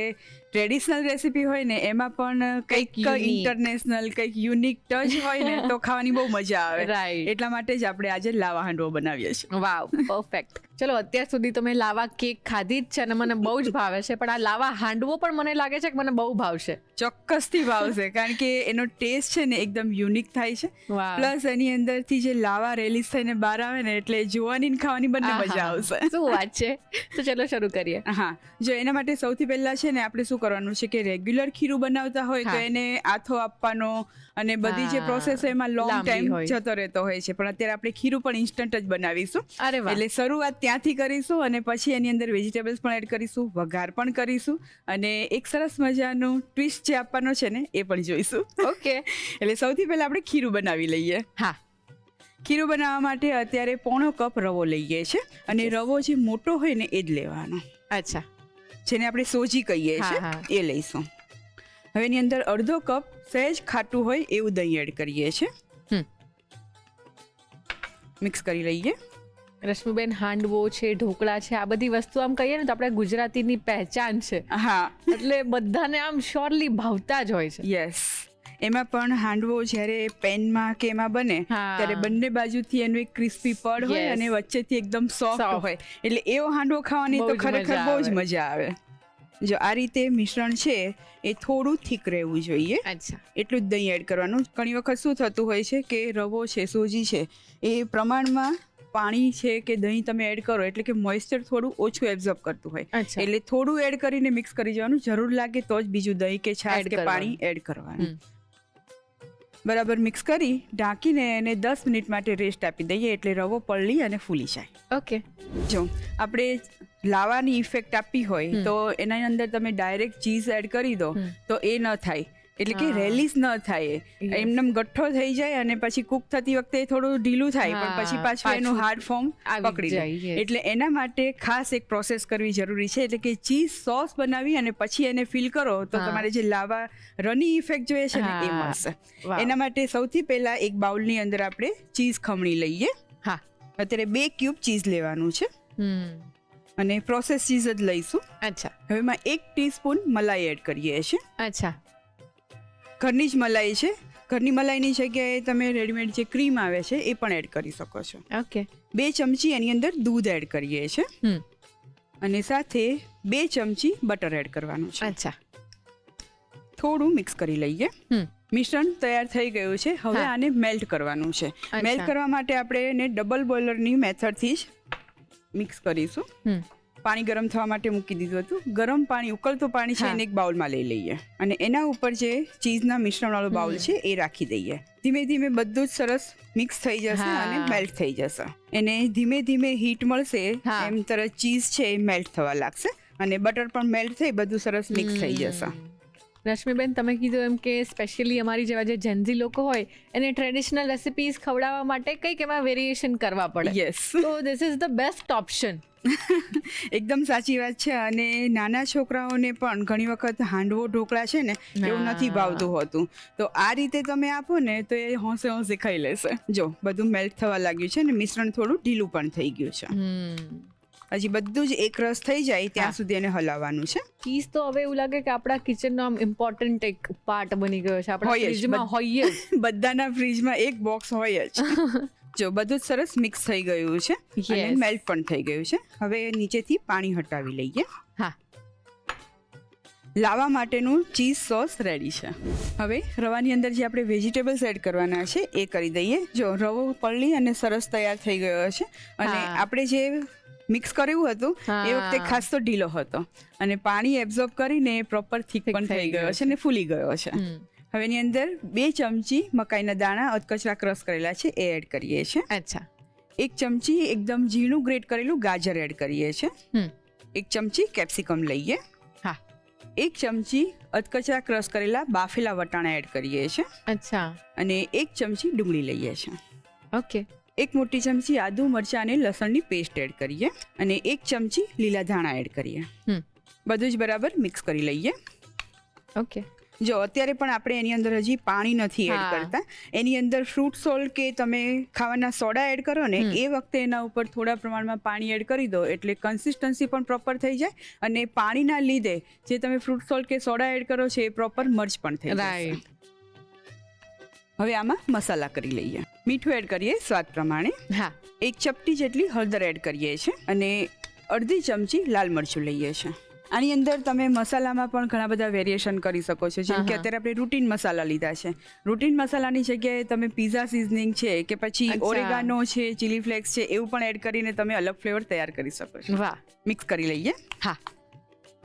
S1: ટ્રેડિશનલ રેસીપી હોય ને એમાં પણ કંઈક ઇન્ટરનેશનલ કંઈક યુનિક ટચ હોય ને તો ખાવાની બહુ મજા આવે.
S2: રાઈટ.
S1: એટલા માટે જ આપણે આજે લાવા હાંડવો બનાવીએ છીએ.
S2: વાવ, પરફેક્ટ. ચલો, અત્યાર સુધી તો મેં લાવા કેક ખાધી જ છે અને મને બહુ જ ભાવે છે, પણ આ લાવા હાંડવો પણ મને લાગે છે કે મને બહુ ભાવશે.
S1: ચોક્કસથી ભાવશે, કારણ કે એનો ટેસ્ટ છે ને એકદમ યુનિક થાય છે. પ્લસ એની અંદરથી જે લાવા રિલીઝ થઈને બહાર આવે ને એટલે જોવાની ને ખાવાની બંને મજા આવશે.
S2: શું વાત છે. તો ચલો શરૂ કરીએ.
S1: હા, જો એના માટે સૌથી પહેલા છે ને આપણે શું કરવાનું છે કે રેગ્યુલર ખીરું બનાવતા હોય તો એને આથો આપવાનો અને બધી જે પ્રોસેસ હોય એમાં લોંગ ટાઈમ જતો રહેતો હોય છે, પણ અત્યારે આપણે ખીરું પણ ઇન્સ્ટન્ટ જ બનાવીશું. એટલે શરૂઆત ત્યાંથી કરીશું અને પછી એની અંદર વેજીટેબલ્સ પણ એડ કરીશું, વઘાર પણ કરીશું અને એક સરસ મજાનું ટ્વિસ્ટ જે આપવાનો છે ને એ પણ જોઈશું.
S2: ઓકે.
S1: એટલે સૌથી પહેલા આપણે ખીરું બનાવી લઈએ.
S2: હા.
S1: ખીરું બનાવવા માટે અત્યારે 1/4 કપ રવો લઈએ છે અને રવો જે મોટો હોય ને એ જ લેવાનો.
S2: અચ્છા.
S1: જેને આપણે સોજી કહીએ છીએ એ લઈશું. હવે એની અંદર અડધો કપ સહેજ ખાટું હોય એવું દહીં એડ કરીએ છીએ. મિક્સ કરી લઈએ.
S2: રશ્મિબેન, હાંડવો છે, ઢોકળા છે, આ બધી વસ્તુ આમ કહીએ ને તો આપણે ગુજરાતીની પહેચાન છે.
S1: હા,
S2: એટલે બધાને આમ શ્યોરલી ભાવતા જ હોય છે.
S1: યસ. એમાં પણ હાંડવો જ્યારે પેનમાં કે એમાં બને ત્યારે બંને બાજુથી એનું એક ક્રિસ્પી પડ હોય અને વચ્ચેથી એકદમ સોફ્ટ હોય, એટલે એવો હાંડવો ખાવાની તો ખરેખર બહુ જ મજા આવે. જો આ રીતે મિશ્રણ છે એ થોડું થીક રહેવું જોઈએ,
S2: અચ્છા,
S1: એટલું જ દહીં એડ કરવાનું. ઘણી વખત શું થતું હોય છે કે રવો છે, સોજી છે, એ પ્રમાણમાં પાણી છે કે દહીં તમે એડ કરો એટલે કે મોઇસ્ચર થોડું ઓછું એબ્ઝોર્બ કરતું હોય, એટલે થોડું એડ કરીને મિક્સ કરી જવાનું. જરૂર લાગે તો જ બીજું દહીં કે છાશ કે પાણી એડ કરવાનું. બરાબર મિક્સ કરી ઢાંકીને એને 10 મિનિટ માટે રેસ્ટ આપી દઈએ એટલે રવો પલળી અને ફૂલી જાય.
S2: ઓકે.
S1: જો આપણે લાવાની ઇફેક્ટ આપવી હોય તો એના અંદર તમે ડાયરેક્ટ ચીઝ એડ કરી દો તો એ ન થાય, એટલે કે રેલીસ ન થાય, એમનેમ ગઠ્ઠો થઈ જાય અને પછી કુક થતી વખતે થોડું ઢીલું થાય પણ પછી પાછું એનું હાર્ડ ફોર્મ પકડી લે. એટલે એના માટે ખાસ એક પ્રોસેસ કરવી જરૂરી છે, એટલે કે ચીઝ સોસ બનાવી અને પછી એને ફિલ કરો તો તમારે જે લાવા રની ઇફેક્ટ જોઈએ છે ને એ મળશે. એના માટે સૌથી પહેલા એક બાઉલની અંદર આપણે ચીઝ ખમણી લઈએ.
S2: હા,
S1: અત્યારે 2 ક્યુબ ચીઝ લેવાનું છે અને પ્રોસેસ ચીઝ જ લઈશું.
S2: અચ્છા.
S1: હવે એમાં 1 ટીસ્પૂન મલાઈ એડ કરીએ છીએ.
S2: અચ્છા.
S1: ઘરની જ મલાઈ છે. ઘરની મલાઈની જગ્યાએ તમે રેડીમેડ જે ક્રીમ આવે છે એ પણ એડ કરી શકો છો.
S2: ઓકે.
S1: 2 ચમચી એની અંદર દૂધ એડ કરીએ છીએ અને સાથે 2 ચમચી બટર એડ કરવાનું છે.
S2: અચ્છા.
S1: થોડું મિક્સ કરી લઈએ. મિશ્રણ તૈયાર થઈ ગયું છે. હવે આને મેલ્ટ કરવાનું છે. મેલ્ટ કરવા માટે આપણે એને ડબલ બોઇલરની મેથડથી જ મિક્સ કરીશું. પાણી ગરમ થવા માટે મૂકી દીધું હતું. ગરમ પાણી, ઉકળતું પાણી છે એને એક બાઉલમાં લઈ લઈએ અને એના ઉપર જે ચીઝના મિશ્રણવાળો બાઉલ છે એ રાખી દઈએ. ધીમે ધીમે બધું જ સરસ મિક્સ થઈ જશે અને મેલ્ટ થઈ જશે. એને ધીમે ધીમે હીટ મળશે એમ તરત ચીઝ છે એ મેલ્ટ થવા લાગશે અને બટર પણ મેલ્ટ થઈ બધું સરસ મિક્સ થઈ જશે.
S2: રશ્મિબેન, તમે કીધું એમ કે સ્પેશિયલી અમારી જેવા જે જેન્ઝી લોકો હોય એને ટ્રેડિશનલ રેસિપીઝ ખવડાવવા માટે કંઈક એમાં વેરિએશન કરવા પડે.
S1: યસ.
S2: તો this is the best option.
S1: એકદમ સાચી વાત છે. અને નાના છોકરાઓને પણ ઘણી વખત હાંડવો ઢોકળા છે ને એવું નથી ભાવતું હોતું, તો આ રીતે તમે આપો ને તો એ હોંશે હોંશે ખાઈ લેશે. જો બધું મેલ્ટ થવા લાગ્યું છે ને મિશ્રણ થોડું ઢીલું પણ થઈ ગયું છે. હજી બધું જ એક રસ થઈ જાય ત્યાં સુધી એને હલાવવાનું છે.
S2: ચીઝ તો હવે એવું લાગે કે આપણા કિચનનો આમ ઇમ્પોર્ટન્ટ એક પાર્ટ બની ગયો છે. આપણા ફ્રીજમાં હોય જ,
S1: બધાના ફ્રીજમાં એક બોક્સ હોય જ. જો બધું જ સરસ મિક્સ થઈ ગયું છે અને મેલ્ટ પણ થઈ ગયું છે. હવે નીચેથી પાણી હટાવી લઈએ.
S2: હા.
S1: લાવા માટેનું ચીઝ સોસ રેડી છે. હવે રવાની અંદર જે આપણે વેજીટેબલ્સ એડ કરવાના છે એ કરી દઈએ. જો રવો પલળી અને સરસ તૈયાર થઈ ગયો છે અને આપણે જે મિક્સ કર્યું હતું એ વખતે ખાસ તો ઢીલો હતો અને પાણી એબ્ઝોર્બ કરીને પ્રોપર થીક પણ થઈ ગયો છે અને ફૂલી ગયો છે. હવે એની અંદર 2 ચમચી મકાઈના દાણા અધકચરા ક્રશ કરેલા છે એ એડ કરીએ છીએ.
S2: અચ્છા.
S1: 1 ચમચી એકદમ ઝીણું ગ્રેટ કરેલું ગાજર એડ કરીએ છીએ. 1 ચમચી કેપ્સિકમ લઈએ.
S2: હા.
S1: 1 ચમચી અધકચરા ક્રશ કરેલા બાફેલા વટાણા એડ કરીએ છીએ.
S2: અચ્છા.
S1: અને 1 ચમચી ડુંગળી લઈએ છીએ.
S2: ઓકે.
S1: 1 મોટી ચમચી આદુ મરચાં અને લસણની પેસ્ટ એડ કરીએ અને 1 ચમચી લીલા ધાણા એડ કરીએ. બધું જ બરાબર મિક્સ કરી લઈએ.
S2: ઓકે.
S1: જો અત્યારે પણ આપણે એની અંદર હજી પાણી નથી એડ કરતા. એની અંદર ફ્રૂટ સોલ્ટ કે તમે ખાવાના સોડા એડ કરો ને એ વખતે એના ઉપર થોડા પ્રમાણમાં પાણી એડ કરી દો એટલે કન્સિસ્ટન્સી પણ પ્રોપર થઈ જાય અને પાણીના લીધે જે તમે ફ્રૂટ સોલ્ટ કે સોડા એડ કરો છો એ પ્રોપર મર્જ પણ થઈ જાય. હવે આમાં મસાલા કરી લઈએ. મીઠું એડ કરીએ સ્વાદ પ્રમાણે.
S2: હા.
S1: 1 ચપટી જેટલી હળદર એડ કરીએ છીએ અને અડધી ચમચી લાલ મરચું લઈએ છીએ. આની અંદર તમે મસાલામાં પણ ઘણા બધા વેરિએશન કરી શકો છો. જેમ કે અત્યારે આપણે રૂટીન મસાલા લીધા છે. રૂટીન મસાલાની જગ્યાએ તમે પીઝા સિઝનિંગ છે કે પછી ઓરેગાનો છે, ચીલી ફ્લેક્સ છે એવું પણ એડ કરીને તમે અલગ ફ્લેવર તૈયાર કરી શકો છો.
S2: વાહ.
S1: મિક્સ કરી લઈએ.
S2: હા.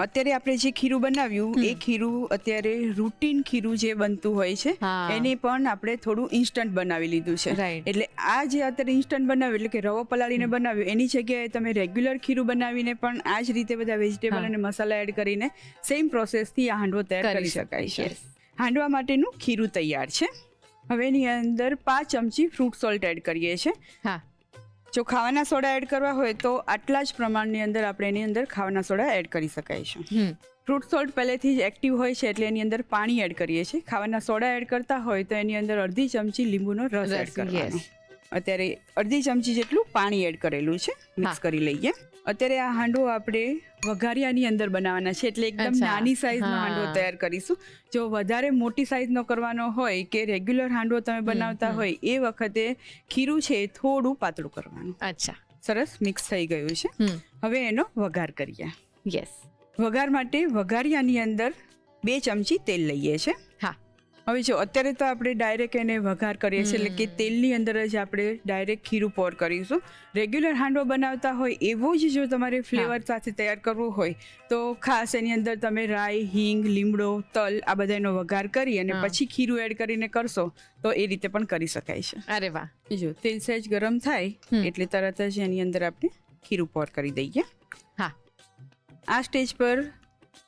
S1: અત્યારે આપણે જે ખીરું બનાવ્યું એ ખીરું અત્યારે રૂટીન ખીરું જે બનતું હોય છે એને પણ આપણે થોડું ઇન્સ્ટન્ટ બનાવી લીધું છે. એટલે આ જે અત્યારે ઇન્સ્ટન્ટ બનાવ્યું એટલે કે રવો પલાળીને બનાવ્યું એની જગ્યાએ તમે રેગ્યુલર ખીરું બનાવીને પણ આ જ રીતે બધા વેજીટેબલ અને મસાલા એડ કરીને સેમ પ્રોસેસથી આ હાંડવો તૈયાર કરી શકાય છે. હાંડવા માટેનું ખીરું તૈયાર છે. હવે એની અંદર 5 ચમચી ફ્રૂટ સોલ્ટ એડ કરીએ છીએ.
S2: હા.
S1: જો ખાવાના સોડા એડ કરવા હોય તો આટલા જ પ્રમાણની અંદર આપણે એની અંદર ખાવાના સોડા એડ કરી શકાય છે. ફ્રૂટ સોલ્ટ પહેલેથી જ એક્ટિવ હોય છે એટલે એની અંદર પાણી એડ કરીએ છીએ. ખાવાના સોડા એડ કરતા હોય તો એની અંદર અડધી ચમચી લીંબુનો રસ એડ કરવાનો. અત્યારે અડધી ચમચી જેટલું પાણી એડ કરેલું છે. મિક્સ કરી લઈએ. અત્યારે આ હાંડવો આપણે વઘારિયાની અંદર બનાવવાના છે એટલે એકદમ નાની સાઈઝનો હાંડવો તૈયાર કરીશું. જો વધારે મોટી સાઈઝનો કરવાનો હોય કે રેગ્યુલર હાંડવો તમે બનાવતા હોય એ વખતે ખીરું છે થોડું પાતળું કરવાનું.
S2: અચ્છા.
S1: સરસ મિક્સ થઈ ગયું છે. હવે એનો વઘાર કરીએ.
S2: યસ.
S1: વઘાર માટે વઘારિયાની અંદર 2 ચમચી તેલ લઈએ છીએ.
S2: હા.
S1: હવે જો અત્યારે તો આપણે ડાયરેક્ટ એને વઘાર કરીએ છીએ, એટલે કે તેલની અંદર જ આપણે ડાયરેક્ટ ખીરું પોર કરીશું. રેગ્યુલર હાંડવો બનાવતા હોય એવો જ જો તમારે ફ્લેવર સાથે તૈયાર કરવું હોય તો ખાસ એની અંદર તમે રાઈ, હિંગ, લીમડો, તલ આ બધાનો વઘાર કરી અને પછી ખીરું એડ કરીને કરશો તો એ રીતે પણ કરી શકાય છે.
S2: અરે વાહ.
S1: જો તેલ સહેજ ગરમ થાય એટલે તરત જ એની અંદર આપણે ખીરું પોર કરી દઈએ.
S2: હા.
S1: આ સ્ટેજ પર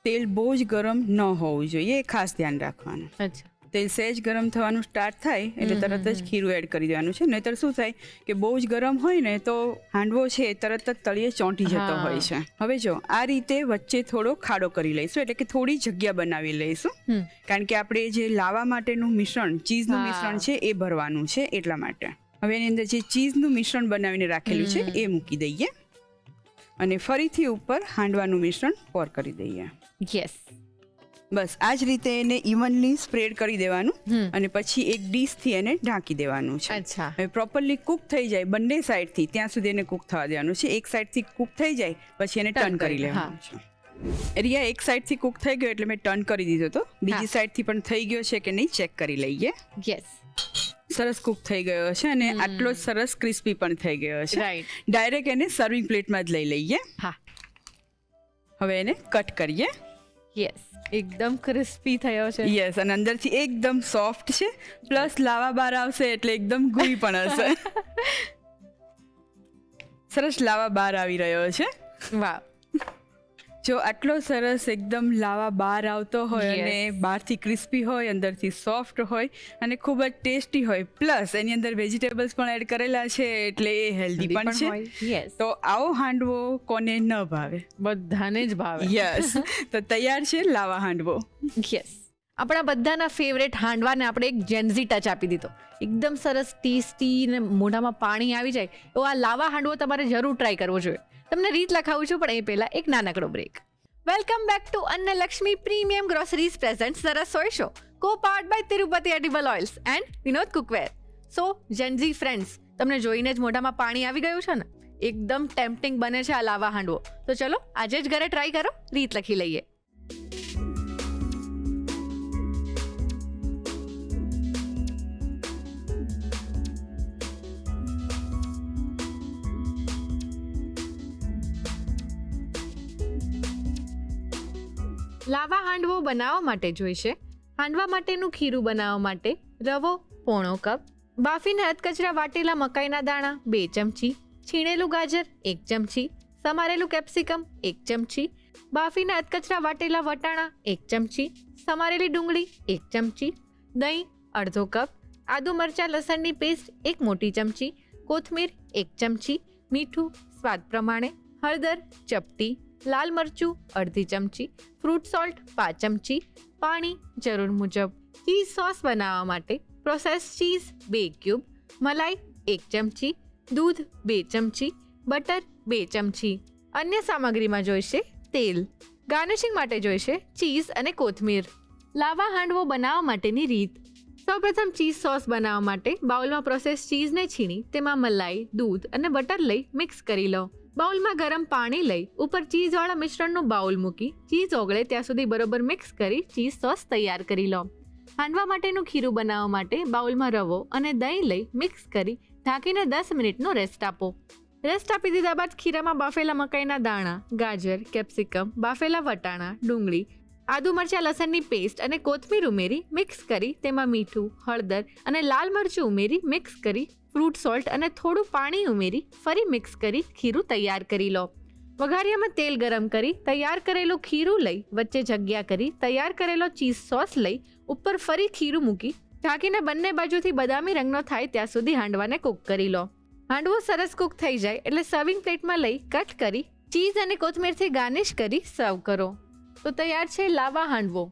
S1: તેલ બહુ જ ગરમ ન હોવું જોઈએ, એ ખાસ ધ્યાન રાખવાનું.
S2: અચ્છા.
S1: તેલ સહેજ ગરમ થવાનું સ્ટાર્ટ થાય એટલે તરત જ ખીરું એડ કરી દેવાનું છે. નહીંતર શું થાય કે બહુ જ ગરમ હોય ને તો હાંડવો છે તરત જ તળિયે ચોંટી જતો હોય છે. હવે જો આ રીતે વચ્ચે થોડો ખાડો કરી લઈશું, એટલે કે થોડી જગ્યા બનાવી લઈશું, કારણ કે આપણે જે લાવા માટેનું મિશ્રણ, ચીઝનું મિશ્રણ છે એ ભરવાનું છે એટલા માટે. હવે એની અંદર જે ચીઝનું મિશ્રણ બનાવીને રાખેલું છે એ મૂકી દઈએ અને ફરીથી ઉપર હાંડવાનું મિશ્રણ પોર કરી દઈએ.
S2: યસ.
S1: બસ આ જ રીતે એને ઇવનલી સ્પ્રેડ કરી દેવાનું અને પછી એક ડીશથી એને ઢાંકી દેવાનું છે.
S2: અચ્છા.
S1: હવે પ્રોપરલી કુક થઈ જાય બંને સાઈડથી ત્યાં સુધી એને કુક થવા દેવાનું છે. એક સાઈડથી કુક થઈ જાય પછી એને ટર્ન કરી લેવાનું છે. રિયા, એક સાઈડથી કુક થઈ ગયો એટલે મેં ટર્ન કરી દીધો તો બીજી સાઈડથી પણ થઈ ગયો છે કે નહીં ચેક કરી લઈએ.
S2: યસ.
S1: સરસ કુક થઈ ગયો છે અને આટલો સરસ ક્રિસ્પી પણ થઈ ગયો છે.
S2: રાઈટ.
S1: ડાયરેક્ટ એને સર્વિંગ પ્લેટમાં જ લઈ લઈએ.
S2: હા.
S1: હવે એને કટ કરીએ.
S2: યસ. એકદમ ક્રિસ્પી થયો છે.
S1: યસ, અને અંદરથી એકદમ સોફ્ટ છે, પ્લસ લાવા બહાર આવશે એટલે એકદમ ગુઈ પણ હશે. સરસ લાવા બહાર આવી રહ્યો છે.
S2: વાહ.
S1: જો આટલો સરસ એકદમ લાવા બહાર આવતો હોય અને બહારથી ક્રિસ્પી હોય, અંદરથી સોફ્ટ હોય અને ખૂબ જ ટેસ્ટી હોય, પ્લસ એની અંદર વેજીટેબલ્સ પણ એડ કરેલા છે એટલે એ હેલ્ધી પણ છે.
S2: યસ.
S1: તો આવો હાંડવો કોને ન ભાવે?
S2: બધાને જ ભાવે.
S1: યસ. તો તૈયાર છે લાવા હાંડવો.
S2: યસ. આપણા બધાના ફેવરેટ હાંડવાને આપણે એક જેન્ઝી ટચ આપી દીધો. એકદમ સરસ ટેસ્ટી ને મોઢામાં પાણી આવી જાય તો આ લાવા હાંડવો તમારે જરૂર ટ્રાય કરવો જોઈએ. તમને રીત લખાવું છું પણ એ પહેલા એક નાનકડો break. Welcome back to Annalakshmi premium groceries presents the Rasoi show, co-powered by Tirupati edible oils and Vinod cookware. So gen Z friends, તમને જોઈને જ મોઢામાં પાણી આવી ગયું છે ને? એકદમ ટેમ્પટિંગ બને છે આ લાવા હાંડવો. તો ચલો આજે જ ઘરે ટ્રાય કરો. રીત લખી લઈએ. લાવા હાંડવો બનાવવા માટે જોઈશે હાંડવા માટેનું ખીરું બનાવવા માટે રવો પોણો કપ, બાફીને અધકચરા વાટેલા મકાઈના દાણા 2 ચમચી, છીણેલું ગાજર 1 ચમચી, સમારેલું કેપ્સિકમ 1 ચમચી, બાફીને અધકચરા વાટેલા વટાણા 1 ચમચી, સમારેલી ડુંગળી 1 ચમચી, દહીં અડધો કપ, આદુ મરચાં લસણની પેસ્ટ 1 મોટી ચમચી, કોથમીર 1 ચમચી, મીઠું સ્વાદ પ્રમાણે, હળદર ચપટી, લાલ મરચું અડધી ચમચી, ફ્રૂટ સોલ્ટ 5 ચમચી, પાણી જરૂર મુજબ. ચીઝ સોસ બનાવવા માટે પ્રોસેસ ચીઝ 2 ક્યુબ, મલાઈ 1 ચમચી, દૂધ 2 ચમચી, બટર 2 ચમચી. અન્ય સામગ્રીમાં જોઈશે તેલ. ગાર્નિશિંગ માટે જોઈશે ચીઝ અને કોથમીર. લાવા હાંડવો બનાવવા માટેની રીત. સૌપ્રથમ ચીઝ સોસ બનાવવા માટે બાઉલમાં પ્રોસેસ ચીઝને છીણી તેમાં મલાઈ, દૂધ અને બટર લઈ મિક્સ કરી લો. બાઉલમાં ગરમ પાણી લઈ ઉપર ચીઝવાળા મિશ્રણનું બાઉલ મૂકી ચીઝ ઓગળે ત્યાં સુધી બરોબર મિક્સ કરી ચીઝ સોસ તૈયાર કરી લો. હાંડવા માટેનું ખીરું બનાવવા માટે બાઉલમાં રવો અને દહીં લઈ મિક્સ કરી ઢાંકીને 10 મિનિટનો રેસ્ટ આપો. રેસ્ટ આપી દીધા બાદ ખીરામાં બાફેલા મકાઈના દાણા, ગાજર, કેપ્સિકમ, બાફેલા વટાણા, ડુંગળી, આદુ મરચાં લસણની પેસ્ટ અને કોથમીર ઉમેરી મિક્સ કરી તેમાં મીઠું, હળદર અને લાલ મરચું ઉમેરી મિક્સ કરી ફ્રૂટ સોલ્ટ અને થોડું પાણી ઉમેરી ફરી મિક્સ કરી ખીરું તૈયાર કરી લો. વઘારિયામાં તેલ ગરમ કરી તૈયાર કરેલું ખીરું લઈ વચ્ચે જગ્યા કરી તૈયાર કરેલો ચીઝ સોસ લઈ ઉપર ફરી ખીરું મૂકી ઢાંકીને બંને બાજુથી બદામી રંગનો થાય ત્યાં સુધી હાંડવાને કૂક કરી લો. હાંડવો સરસ કૂક થઈ જાય એટલે સર્વિંગ પ્લેટમાં લઈ કટ કરી ચીઝ અને કોથમીરથી ગાર્નિશ કરી સર્વ કરો. તો તૈયાર છે લાવા હાંડવો.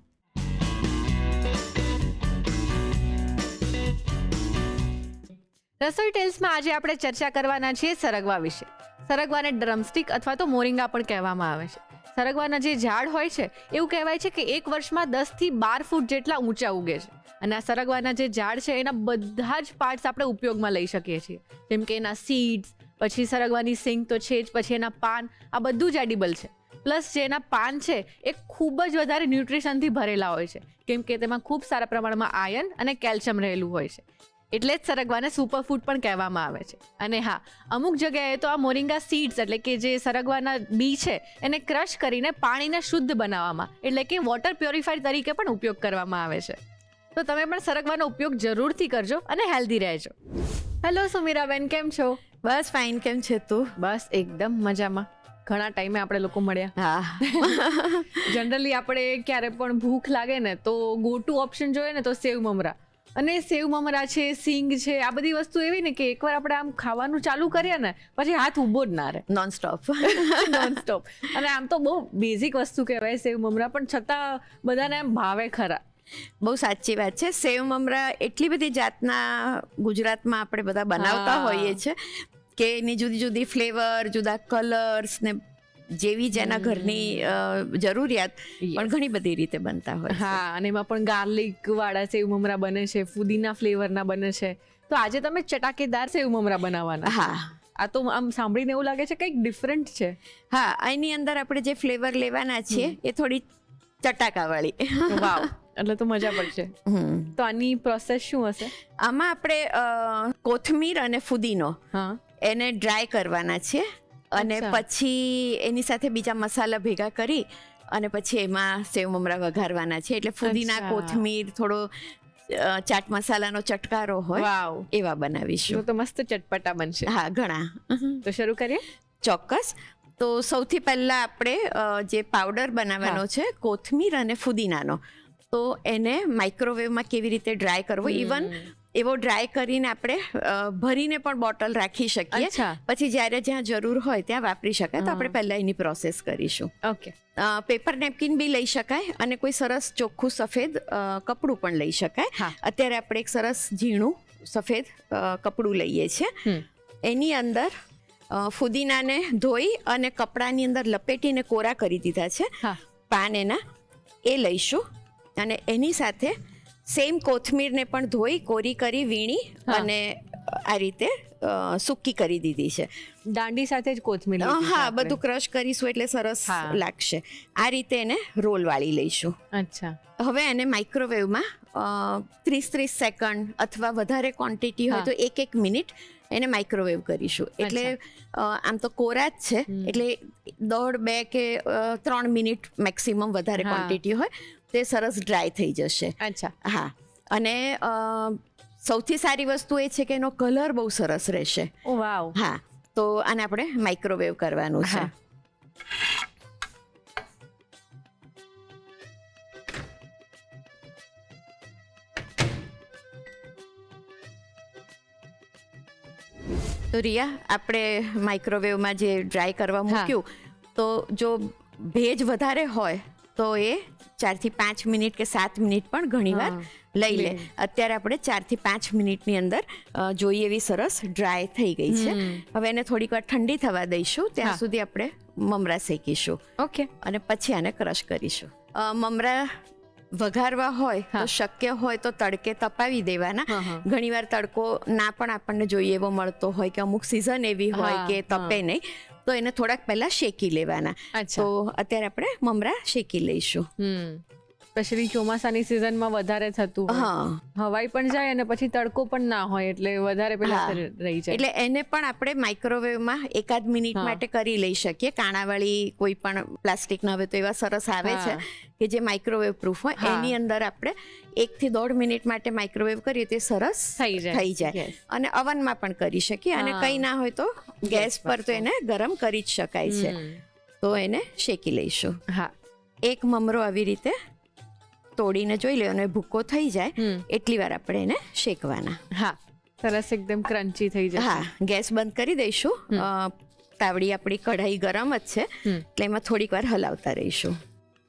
S2: રસોઈ ટેલ્સમાં આજે આપણે ચર્ચા કરવાના છીએ સરગવા વિશે. સરગવાને ડ્રમસ્ટિક અથવા તો મોરિંગા પણ કહેવામાં આવે છે. સરગવાના જે ઝાડ હોય છે એવું કહેવાય છે કે 1 વર્ષમાં 10 થી 12 ફૂટ જેટલા ઊંચા ઉગે છે. અને આ સરગવાના જે ઝાડ છે એના બધા જ પાર્ટ્સ આપણે ઉપયોગમાં લઈ શકીએ છીએ, જેમ કે એના સીડ્સ, પછી સરગવાની સિંગ તો છે જ, પછી એના પાન, આ બધું જ એડિબલ છે. પ્લસ જે એના પાન છે એ ખૂબ જ વધારે ન્યુટ્રિશનથી ભરેલા હોય છે, કેમ કે તેમાં ખૂબ સારા પ્રમાણમાં આયર્ન અને કેલ્શિયમ રહેલું હોય છે. એટલે જ સરગવાને સુપરફૂડ પણ કહેવામાં આવે છે. અને હા, અમુક જગ્યાએ તો આ મોરિંગા સીડ્સ એટલે કે જે સરગવાના બી છે એને ક્રશ કરીને પાણીને શુદ્ધ બનાવવામાં એટલે કે વોટર પ્યોરિફાયર તરીકે પણ ઉપયોગ કરવામાં આવે છે. તો તમે પણ સરગવાનો ઉપયોગ જરૂરથી કરજો અને હેલ્ધી રહેજો. હેલો સુમીરાબેન, કેમ છો?
S3: બસ ફાઇન. કેમ છે તું?
S2: બસ એકદમ મજામાં. ઘણા ટાઈમે આપણે લોકો મળ્યા.
S3: હા.
S2: જનરલી આપણે ક્યારે પણ ભૂખ લાગે ને તો ગો ટુ ઓપ્શન જોઈએ ને તો સેવ મમરા. અને સેવ મમરા છે, સિંગ છે, આ બધી વસ્તુ એવી ને કે એકવાર આપણે આમ ખાવાનું ચાલુ કરીએ ને પછી હાથ ઊભો જ ના રહે.
S3: નોનસ્ટોપ.
S2: અને આમ તો બહુ બેઝિક વસ્તુ કહેવાય સેવ મમરા, પણ છતાં બધાને એમ ભાવે ખરા.
S3: બહુ સાચી વાત છે. સેવ મમરા એટલી બધી જાતના ગુજરાતમાં આપણે બધા બનાવતા હોઈએ છીએ કે એની જુદી જુદી ફ્લેવર, જુદા કલર્સ ને જેવી જેના ઘરની જરૂરિયાત પણ ઘણી બધી રીતે બનતા હોય.
S2: હા, અને એમાં પણ ગાર્લિક વાળા સેવ મમરા બને છે, ફુદીના ફ્લેવરના બને છે. તો આજે તમે ચટાકેદાર સેવ મમરા બનાવવાના.
S3: હા.
S2: આ તો આમ સાંભળીને એવું લાગે છે કંઈક ડિફરન્ટ છે.
S3: હા, એની અંદર આપણે જે ફ્લેવર લેવાના છીએ એ થોડી ચટાકાવાળી.
S2: વાવ, એટલે તો મજા પડશે. તો આની પ્રોસેસ શું હશે?
S3: આમાં આપણે કોથમીર અને ફુદીનો એને ડ્રાય કરવાના છે અને પછી એની સાથે બીજા મસાલા ભેગા કરી અને પછી એમાં સેવ મમરા વઘારવાના છે. એટલે ફુદીના, કોથમીર, થોડો ચાટ મસાલાનો ચટકારો હોય એવા બનાવીશું.
S2: તો મસ્ત ચટપટા બનશે.
S3: હા, ઘણા.
S2: તો શરૂ કરીએ.
S3: ચોક્કસ. તો સૌથી પહેલા આપણે જે પાવડર બનાવવાનો છે કોથમીર અને ફુદીનાનો, તો એને માઇક્રોવેવમાં કેવી રીતે ડ્રાય કરવો, ઇવન એવો ડ્રાય કરીને આપણે ભરીને પણ બોટલ રાખી શકીએ. પછી જ્યારે જ્યાં જરૂર હોય ત્યાં વાપરી શકાય. તો આપણે પહેલા એની પ્રોસેસ કરીશું.
S2: ઓકે.
S3: પેપર નેપકિન બી લઈ શકાય અને કોઈ સરસ ચોખ્ખું સફેદ કપડું પણ લઈ શકાય. અત્યારે આપણે એક સરસ ઝીણું સફેદ કપડું લઈએ છીએ. એની અંદર ફુદીનાને ધોઈ અને કપડાની અંદર લપેટીને કોરા કરી દીધા છે. પાન એના એ લઈશું અને એની સાથે સેમ કોથમીરને પણ ધોઈ કોરી કરી વીણી અને આ રીતે સૂકી કરી દીધી છે.
S2: દાંડી સાથે જ કોથમીર?
S3: હા, બધું ક્રશ કરીશું એટલે સરસ લાગશે. આ રીતે એને રોલ વાળી લઈશું.
S2: અચ્છા.
S3: હવે એને માઇક્રોવેવમાં 30-30 સેકન્ડ અથવા વધારે ક્વોન્ટિટી હોય તો 1-1 મિનિટ એને માઇક્રોવેવ કરીશું. એટલે આમ તો કોરા જ છે એટલે 1.5-2 કે 3 મિનિટ મેક્સિમમ વધારે ક્વોન્ટિટી હોય તે સરસ ડ્રાય થઈ જશે.
S2: અચ્છા.
S3: હા, અને સૌથી સારી વસ્તુ એ છે કે એનો કલર બહુ સરસ રહેશે.
S2: ઓ વાવ.
S3: હા, તો આને આપણે માઇક્રોવેવ કરવાનું છે. તો રિયા, આપણે માઇક્રોવેવમાં જે ડ્રાય કરવા મૂક્યું તો જો ભેજ વધારે હોય તો એ 4 થી 5 મિનિટ કે 7 મિનિટ પણ ઘણીવાર લઈ લે. અત્યારે આપણે 4 થી 5 મિનિટની અંદર જોઈએ એવી સરસ ડ્રાય થઈ ગઈ છે. હવે એને થોડીક વાર ઠંડી થવા દઈશું. ત્યાં સુધી આપણે મમરા શેકીશું.
S2: ઓકે.
S3: અને પછી આને ક્રશ કરીશું. મમરા વઘારવા હોય તો શક્ય હોય તો તડકે તપાવી દેવાના. ઘણીવાર તડકો ના પણ આપણને જોઈએ એવો મળતો હોય કે અમુક સિઝન એવી હોય કે તપે નહીં, તો એને થોડાક પહેલા શેકી લેવાના. તો અત્યારે આપણે મમરા શેકી લઈશું.
S2: સ્પેશિયલી ચોમાસાની સિઝનમાં વધારે થતું હોય. હવાઈ પણ જાય અને પછી તડકો પણ ના હોય એટલે વધારે પેલા રહી જાય.
S3: એટલે એને પણ આપણે માઇક્રોવેવમાં 1-8 મિનિટ માટે કરી લઈ શકીએ. કાણાવાળી કોઈ પણ પ્લાસ્ટિક ના હવે તો એવા સરસ આવે છે કે જે માઇક્રોવેવ પ્રૂફ હોય. એની અંદર આપણે 1 થી 1.5 મિનિટ માટે માઇક્રોવેવ કરીએ તે સરસ થઈ જાય. અને અવનમાં પણ કરી શકીએ અને કંઈ ના હોય તો ગેસ પર તો એને ગરમ કરી જ શકાય છે. તો એને શેકી લઈશું.
S2: હા,
S3: એક મમરો આવી રીતે તોડીને જોઈ લેવાનો, ભૂકો થઈ જાય એટલી વાર આપણે એને શેકવાના.
S2: હા, સરસ એકદમ ક્રન્ચી થઈ જાય.
S3: હા, ગેસ બંધ કરી દઈશું. તાવડી આપણી કઢાઈ ગરમ જ છે એટલે એમાં થોડીક વાર હલાવતા રહીશું.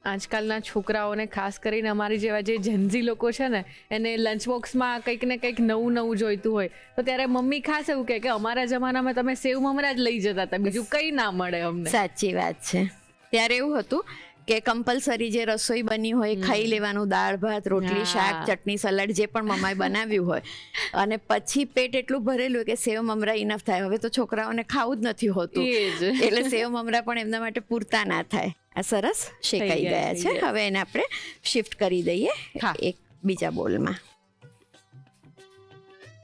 S2: આજકાલના છોકરાઓને ખાસ કરીને અમારી જેવા જે જનઝી લોકો છે ને એને લંચ બોક્સમાં કંઈક ને કંઈક નવું નવું જોઈતું હોય તો ત્યારે મમ્મી ખાસ એવું કહે કે અમારા જમાનામાં તમે સેવ મમરા જ લઈ જતા હતા, બીજું કંઈ ના મળે અમને.
S3: સાચી વાત છે. ત્યારે એવું હતું કે કમ્પલસરી જે રસોઈ બની હોય ખાઈ લેવાનું, દાળ ભાત રોટલી શાક ચટણી સલાડ જે પણ મમ્માએ બનાવ્યું હોય, અને પછી પેટ એટલું ભરેલું હોય કે સેવ મમરા ઇનફ થાય. હવે તો છોકરાઓને ખાવું જ નથી હોતું એટલે સેવ મમરા પણ એમના માટે પૂરતા ના થાય. આ સરસ શેકાઈ ગયા છે. હવે એને આપણે શિફ્ટ કરી દઈએ એક બીજા બોલમાં.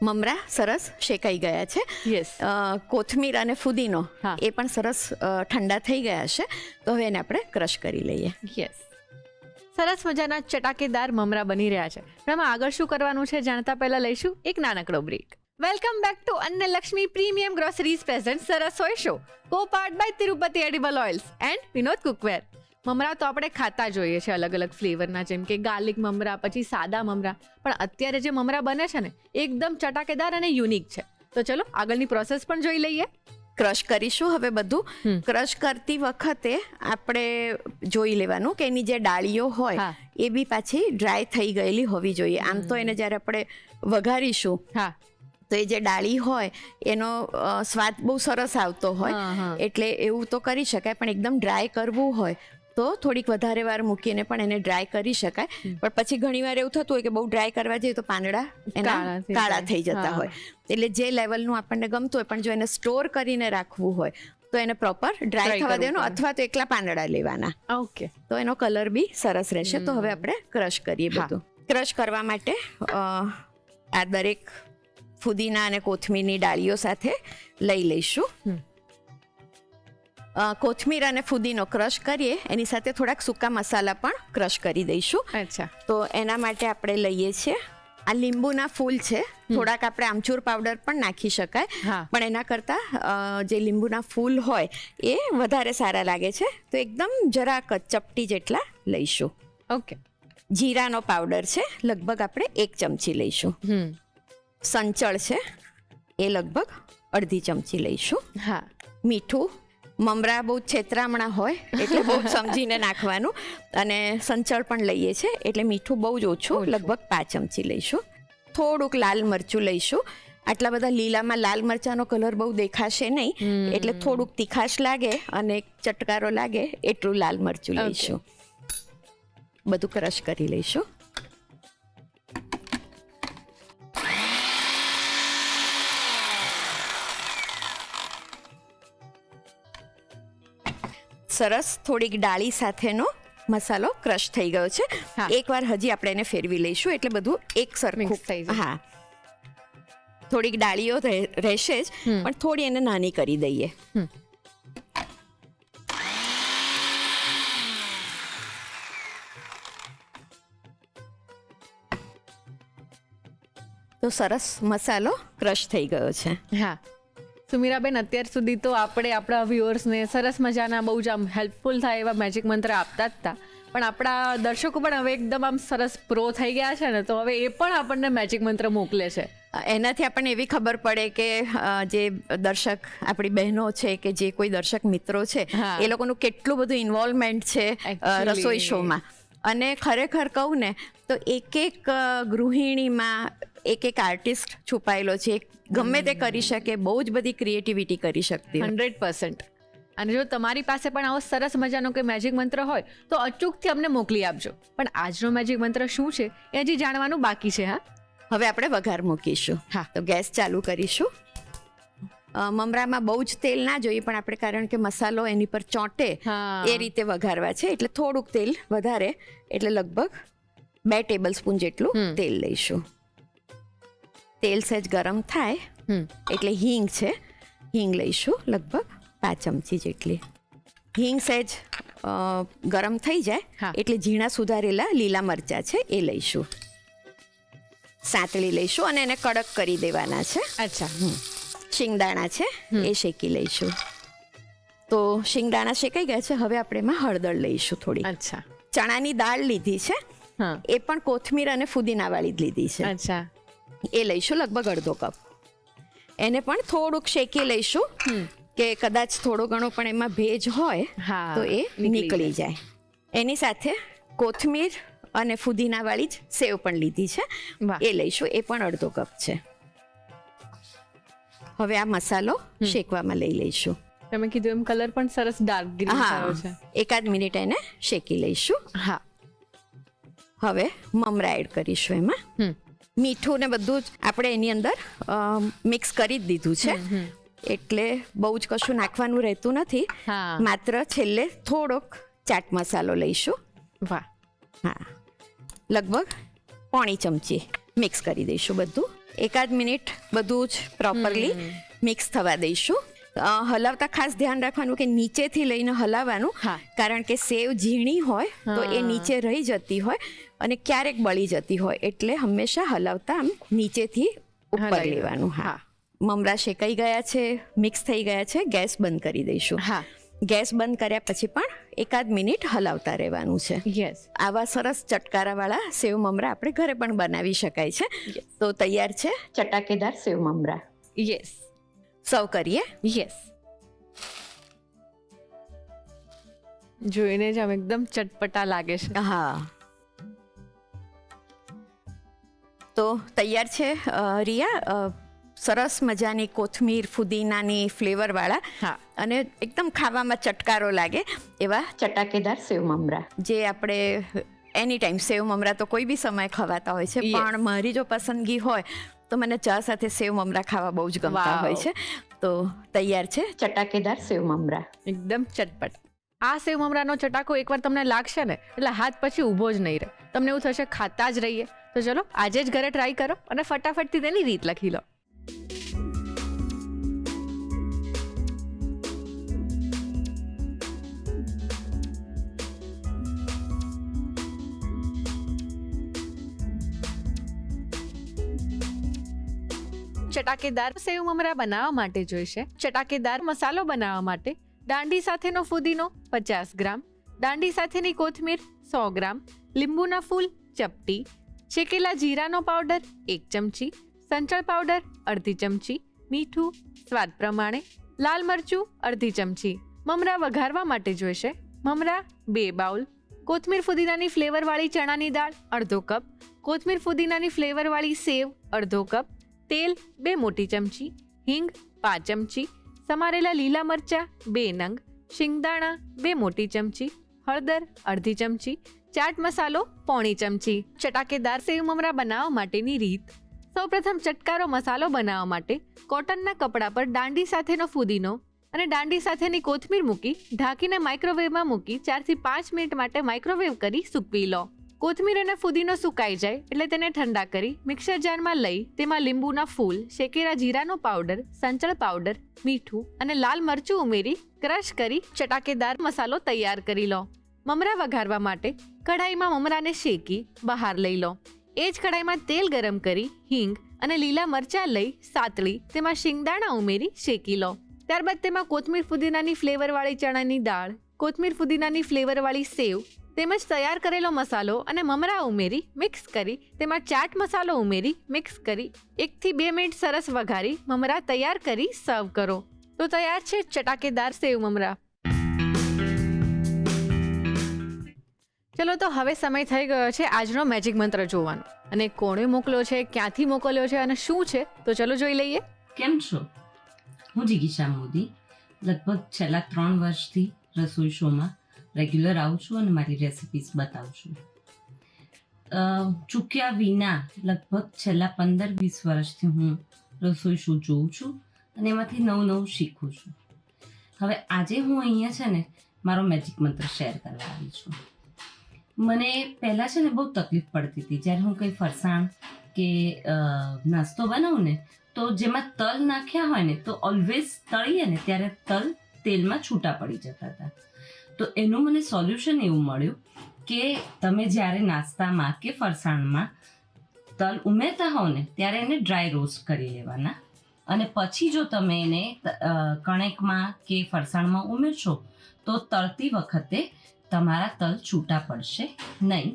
S3: મમરા સરસ શેકાઈ ગયા છે. કોથમીર અને ફુદીનો એ પણ સરસ ઠંડા થઈ ગયા છે. તો હવે એને આપણે ક્રશ કરી લઈએ.
S2: સરસ મજાના ચટાકેદાર મમરા બની રહ્યા છે. પણ આમાં આગળ શું કરવાનું છે જાણતા પહેલા લઈશું એક નાનકડો break. Welcome back to Annalakshmi premium groceries present the Rasoi show, co-powered by Tirupati edible oils and Vinod cookware. મમરા તો આપણે ખાતા જોઈએ છે અલગ અલગ ફ્લેવરના, જેમ કે ગાર્લિક મમરા, પછી સાદા મમરા. પણ અત્યારે જે મમરા બને છે ને એકદમ ચટાકેદાર અને યુનિક છે. તો ચલો આગળની પ્રોસેસ પણ જોઈ લઈએ.
S3: ક્રશ કરીશું હવે બધું. ક્રશ કરતી વખતે આપણે જોઈ લેવાનું કે એની જે ડાળીઓ હોય એ બી પાછી ડ્રાય થઈ ગયેલી હોવી જોઈએ. આમ તો એને જ્યારે આપણે વઘારીશું તો એ જે ડાળી હોય એનો સ્વાદ બહુ સરસ આવતો હોય, એટલે એવું તો કરી શકાય. પણ એકદમ ડ્રાય કરવું હોય તો થોડીક વધારે વાર મૂકીને પણ એને ડ્રાય કરી શકાય. પણ પછી ઘણી વાર એવું થતું હોય કે બહુ ડ્રાય કરવા જઈએ તો પાંદડા એના કાળા થઈ જતા હોય. એટલે જે લેવલનું આપણને ગમતું હોય, પણ જો એને સ્ટોર કરીને રાખવું હોય તો એને પ્રોપર ડ્રાય થવા દેવાનું, અથવા તો એકલા પાંદડા લેવાના. ઓકે, તો એનો કલર બી સરસ રહેશે. તો હવે આપણે ક્રશ કરીએ બધું. ક્રશ કરવા માટે આ દરેક ફુદીના અને કોથમીરની ડાળીઓ સાથે લઈ લઈશું. કોથમીર અને ફુદીનો ક્રશ કરીએ એની સાથે થોડાક સૂકા મસાલા પણ ક્રશ કરી દઈશું. તો એના માટે આપણે લઈએ છીએ આ લીંબુના ફૂલ છે. થોડાક આપણે આમચૂર પાવડર પણ નાખી શકાય, પણ એના કરતાં જે લીંબુના ફૂલ હોય એ વધારે સારા લાગે છે. તો એકદમ જરાક ચપટી જેટલા લઈશું.
S2: ઓકે.
S3: જીરાનો પાવડર છે, લગભગ આપણે 1 ચમચી લઈશું. સંચળ છે એ લગભગ અડધી ચમચી લઈશું. મીઠું, મમરા બહુ છેતરામણા હોય એટલે બહુ સમજીને નાખવાનું. અને સંચળ પણ લઈએ છીએ એટલે મીઠું બહુ જ ઓછું, લગભગ 5 ચમચી લઈશું. થોડુંક લાલ મરચું લઈશું. આટલા બધા લીલામાં લાલ મરચાંનો કલર બહુ દેખાશે નહીં, એટલે થોડુંક તીખાશ લાગે અને ચટકારો લાગે એટલું લાલ મરચું લઈશું. બધું ક્રશ કરી લઈશું. સરસ થોડીક ડાળી સાથેનો મસાલો ક્રશ થઈ ગયો છે. એકવાર હજી આપણે એને ફેરવી લઈશું એટલે બધું એક સરખું થઈ જાય. હા, થોડીક ડાળીઓ રહેશે જ, પણ થોડી એને નાની કરી દઈએ. તો સરસ મસાલો ક્રશ થઈ ગયો છે.
S2: હા સુમીરાબેન, અત્યાર સુધી તો આપણે આપણા વ્યુઅર્સને સરસ મજાના બહુ જ આમ હેલ્પફુલ થાય એવા મેજિક મંત્ર આપતા જ હતા, પણ આપણા દર્શકો પણ હવે એકદમ આમ સરસ પ્રો થઈ ગયા છે ને, તો હવે એ પણ આપણને મેજિક મંત્ર મોકલે છે.
S3: એનાથી આપણને એવી ખબર પડે કે જે દર્શક આપણી બહેનો છે કે જે કોઈ દર્શક મિત્રો છે એ લોકોનું કેટલું બધું ઇન્વોલ્વમેન્ટ છે રસોઈ શોમાં. અને ખરેખર કહું ને તો એક ગૃહિણીમાં એક આર્ટિસ્ટ છુપાયેલો છે. ગમે તે કરી શકે, બહુ જ બધી ક્રિએટિવિટી કરી શકતી.
S2: 100%. અને જો તમારી પાસે પણ આવો સરસ મજાનો કોઈ મેજિક મંત્ર હોય તો અચૂકથી અમને મોકલી આપજો. પણ આજનો મેજિક મંત્ર શું છે એ હજી જાણવાનું બાકી છે.
S3: હવે આપણે વઘાર મૂકીશું. તો ગેસ ચાલુ કરીશું. મમરામાં બહુ જ તેલ ના જોઈએ, પણ આપણે કારણ કે મસાલો એની પર ચોંટે એ રીતે વઘારવા છે, એટલે થોડુંક તેલ વધારે, એટલે લગભગ 2 ટેબલ સ્પૂન જેટલું તેલ લઈશું. તેલ સહેજ ગરમ થાય એટલે હિંગ છે, હિંગ લઈશું લગભગ 5 ચમચી જેટલી. હિંગ સહેજ ગરમ થઈ જાય એટલે ઝીણા સુધારેલા લીલા મરચાં છે એ લઈશું. સાંતળી લઈશું અને એને કડક કરી દેવાના છે. શિંગદાણા છે એ શેકી લઈશું. તો શિંગદાણા શેકાઈ ગયા છે. હવે આપણે એમાં હળદર લઈશું થોડી. ચણાની દાળ લીધી છે, એ પણ કોથમીર અને ફુદીના વાળી જ લીધી છે. એ લઈશું લગભગ અડધો કપ. એને પણ થોડુંક શેકી લઈશું કે કદાચ થોડો ઘણો પણ એમાં ભેજ હોય તો એ નીકળી જાય. એની સાથે કોથમીર અને ફુદીના વાળી જ સેવ પણ લીધી છે, એ લઈશું. એ પણ અડધો કપ છે. હવે આ મસાલો શેકવામાં લઈ લઈશું.
S2: તમે કીધું એમ કલર પણ સરસ ડાર્ક ગ્રીન થયો છે.
S3: 1 મિનિટ એને શેકી લઈશું. હવે મમરા એડ કરીશું એમાં. મીઠું ને બધું જ આપણે એની અંદર મિક્સ કરી જ દીધું છે, એટલે બહુ જ કશું નાખવાનું રહેતું નથી. માત્ર છેલ્લે થોડોક ચાટ મસાલો લઈશું.
S2: વાહ.
S3: હા, લગભગ 1/4 ચમચી મિક્સ કરી દઈશું બધું. 1 મિનિટ બધું જ પ્રોપરલી મિક્સ થવા દઈશું. હલાવતા ખાસ ધ્યાન રાખવાનું કે નીચેથી લઈને હલાવવાનું, કારણ કે સેવ ઝીણી હોય તો એ નીચે રહી જતી હોય અને ક્યારેક બળી જતી હોય, એટલે હંમેશા હલાવતા આમ નીચેથી ઉપર લેવાનું. હા, મમરા શેકાઈ ગયા છે, મિક્સ થઈ ગયા છે. ગેસ બંધ કરી દઈશું.
S2: હા,
S3: ગેસ બંધ કર્યા પછી પણ 1 મિનિટ હલાવતા રહેવાનું છે.
S2: યસ.
S3: આવા સરસ ચટકારાવાળા સેવ મમરા આપણે ઘરે પણ બનાવી શકાય છે. તો તૈયાર છે ચટાકેદાર સેવ મમરા.
S2: યસ.
S3: સર્વ કરીએ.
S2: યસ. જોઈને જ આમ એકદમ ચટપટા લાગે છે.
S3: હા, તો તૈયાર છે રિયા, સરસ મજાની કોથમીર ફુદીનાની ફ્લેવરવાળા અને એકદમ ખાવામાં ચટકારો લાગે એવા ચટાકેદાર સેવ મમરા, જે આપણે એની ટાઈમ સેવ મમરા તો કોઈ બી સમય ખવાતા હોય છે, પણ મારી જો પસંદગી હોય તો મને ચા સાથે સેવ મમરા ખાવા બહુ જ ગમતા હોય છે. તો તૈયાર છે ચટાકેદાર સેવ મમરા,
S2: એકદમ ચટપટ. આ સેવ મમરાનો ચટાકો એકવાર તમને લાગશે ને એટલે હાથ પછી ઊભો જ નહીં રહે. તમને એવું થશે ખાતા જ રહીએ. તો ચલો આજે જ ઘરે ટ્રાય કરો અને ફટાફટથી તેની રીત લખી લો. ચટાકેદાર સેવ મમરા બનાવવા માટે જોઈશે ચટાકેદાર મસાલો બનાવવા માટે દાંડી સાથેનો ફુદીનો 50 ગ્રામ, દાંડી સાથેની કોથમીર 100 ગ્રામ, લીંબુના ફૂલ ચપટી, શેકેલા જીરાનો પાવડર 1 ચમચી, સંચળ પાવડર અડધી ચમચી, મીઠું સ્વાદ પ્રમાણે, લાલ મરચું અડધી ચમચી. મમરા વઘારવા માટે જોઈશે મમરા 2 બાઉલ, કોથમીર ફુદીનાની ફ્લેવરવાળી ચણાની દાળ અડધો કપ, કોથમીર ફુદીનાની ફ્લેવરવાળી સેવ અડધો કપ, તેલ 2 મોટી ચમચી, હિંગ 5 ચમચી, સમારેલા લીલા મરચા 2 નંગ, શિંગદાણા 2 મોટી ચમચી, હળદર અડધી ચમચી, ચાટ મસાલો 1/4 ચમચી. ચટાકેદાર સેવ મમરા બનાવવા માટેની રીત. સૌપ્રથમ ચટકારો મસાલો બનાવવા માટે કોટનના કપડા પર દાંડી સાથેનો ફુદીનો અને દાંડી સાથેની કોથમીર મૂકી ઢાંકીને માઇક્રોવેવમાં મૂકી 4 થી 5 મિનિટ માટે માઇક્રોવેવ કરી સૂકવી લો. કોથમીર અને ફુદીનો સુકાઈ જાય એટલે તેને ઠંડા કરી મિક્સર જારમાં લઈ તેમાં લીંબુના ફૂલ, શેકેલા જીરાનો પાવડર, સંચળ પાવડર, મીઠું અને લાલ મરચું ઉમેરી ક્રશ કરી ચટાકેદાર મસાલો તૈયાર કરી લો. મમરા વઘારવા માટે કઢાઈમાં મમરાને શેકી બહાર લઈ લો. એ જ કઢાઈમાં તેલ ગરમ કરી હિંગ અને લીલા મરચાં લઈ સાતળી તેમાં શિંગદાણા ઉમેરી શેકી લો. ત્યારબાદ તેમાં કોથમીર ફુદીનાની ફ્લેવરવાળી ચણાની દાળ, કોથમીર ફુદીનાની ફ્લેવરવાળી સેવ તેમજ તૈયાર કરેલો મસાલો અને મમરા ઉમેરી મિક્સ કરી તેમાં ચાટ મસાલો ઉમેરી મિક્સ કરી 1 થી 2 મિનિટ સરસ વઘારી મમરા તૈયાર કરી સર્વ કરો. તો તૈયાર છે ચટાકેદાર સેવ મમરા. ચલો તો હવે સમય થઈ ગયો છે આજનો મેજિક મંત્ર જોવાનો, અને કોણે મોકલ્યો છે, ક્યાંથી મોકલ્યો છે અને શું છે, તો ચલો જોઈ લઈએ.
S4: કેમ છો? હું જિગીશા મોદી. લગભગ છેલ્લા 3 વર્ષથી રસોઈ શોમાં રેગ્યુલર આવું છું અને મારી રેસિપીસ બતાવું છું. ચૂક્યા વિના લગભગ છેલ્લા 15-20 વર્ષથી હું રસોઈ શો જોઉં છું અને એમાંથી નવું શીખું છું. હવે આજે હું અહીંયા છે ને મારો મેજિક મંત્ર શેર કરવા આવી છું. મને પહેલાં છે ને બહુ તકલીફ પડતી હતી જ્યારે હું કંઈ ફરસાણ કે નાસ્તો બનાવું ને તો જેમાં તલ નાખ્યા હોય ને તો ઓલવેઝ તળીએ ને ત્યારે તલ તેલમાં છૂટા પડી જતા હતા. તો એનું મને સોલ્યુશન એવું મળ્યું કે તમે જ્યારે નાસ્તામાં કે ફરસાણમાં તલ ઉમેરતા હોવ ને ત્યારે એને ડ્રાય રોસ્ટ કરી લેવાના, અને પછી જો તમે એને કણેકમાં કે ફરસાણમાં ઉમેરશો તો તળતી વખતે તમારા તલ છૂટા પડશે નહીં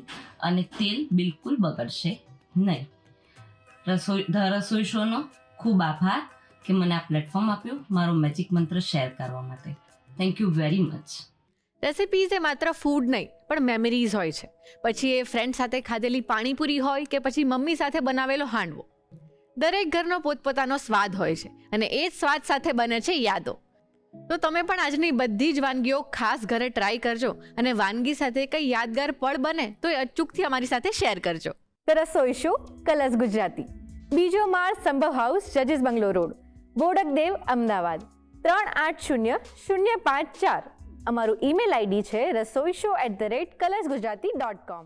S4: અને તેલ બિલકુલ બગડશે નહીં. રસોઈ શોનો ખૂબ આભાર કે મને આ પ્લેટફોર્મ આપ્યું મારો મેજિક મંત્ર શેર કરવા માટે. Thank you very much.
S2: Recipes એ માત્ર ફૂડ નહીં પણ મેમરીઝ હોય છે. પછી એ ફ્રેન્ડ સાથે ખાધેલી પાણીપુરી હોય કે પછી મમ્મી સાથે બનાવેલો હાંડવો, દરેક ઘરનો પોતપોતાનો સ્વાદ હોય છે અને એ જ સ્વાદ સાથે બને છે યાદો. તો તમે પણ આજની બધી જ વાનગીઓ ખાસ ઘરે ટ્રાય કરજો અને વાનગી સાથે કંઈ યાદગાર પળ બને તો એ અચૂકથી અમારી સાથે શેર કરજો.
S5: The Rasoi show, colours Gujarati, બીજો માળ, સંભવ હાઉસ, જજીસ બંગલો રોડ, બોડકદેવ, અમદાવાદ 380054. અમારું ઈમેલ આઈડી છે rasoishow@colorgujarati.com.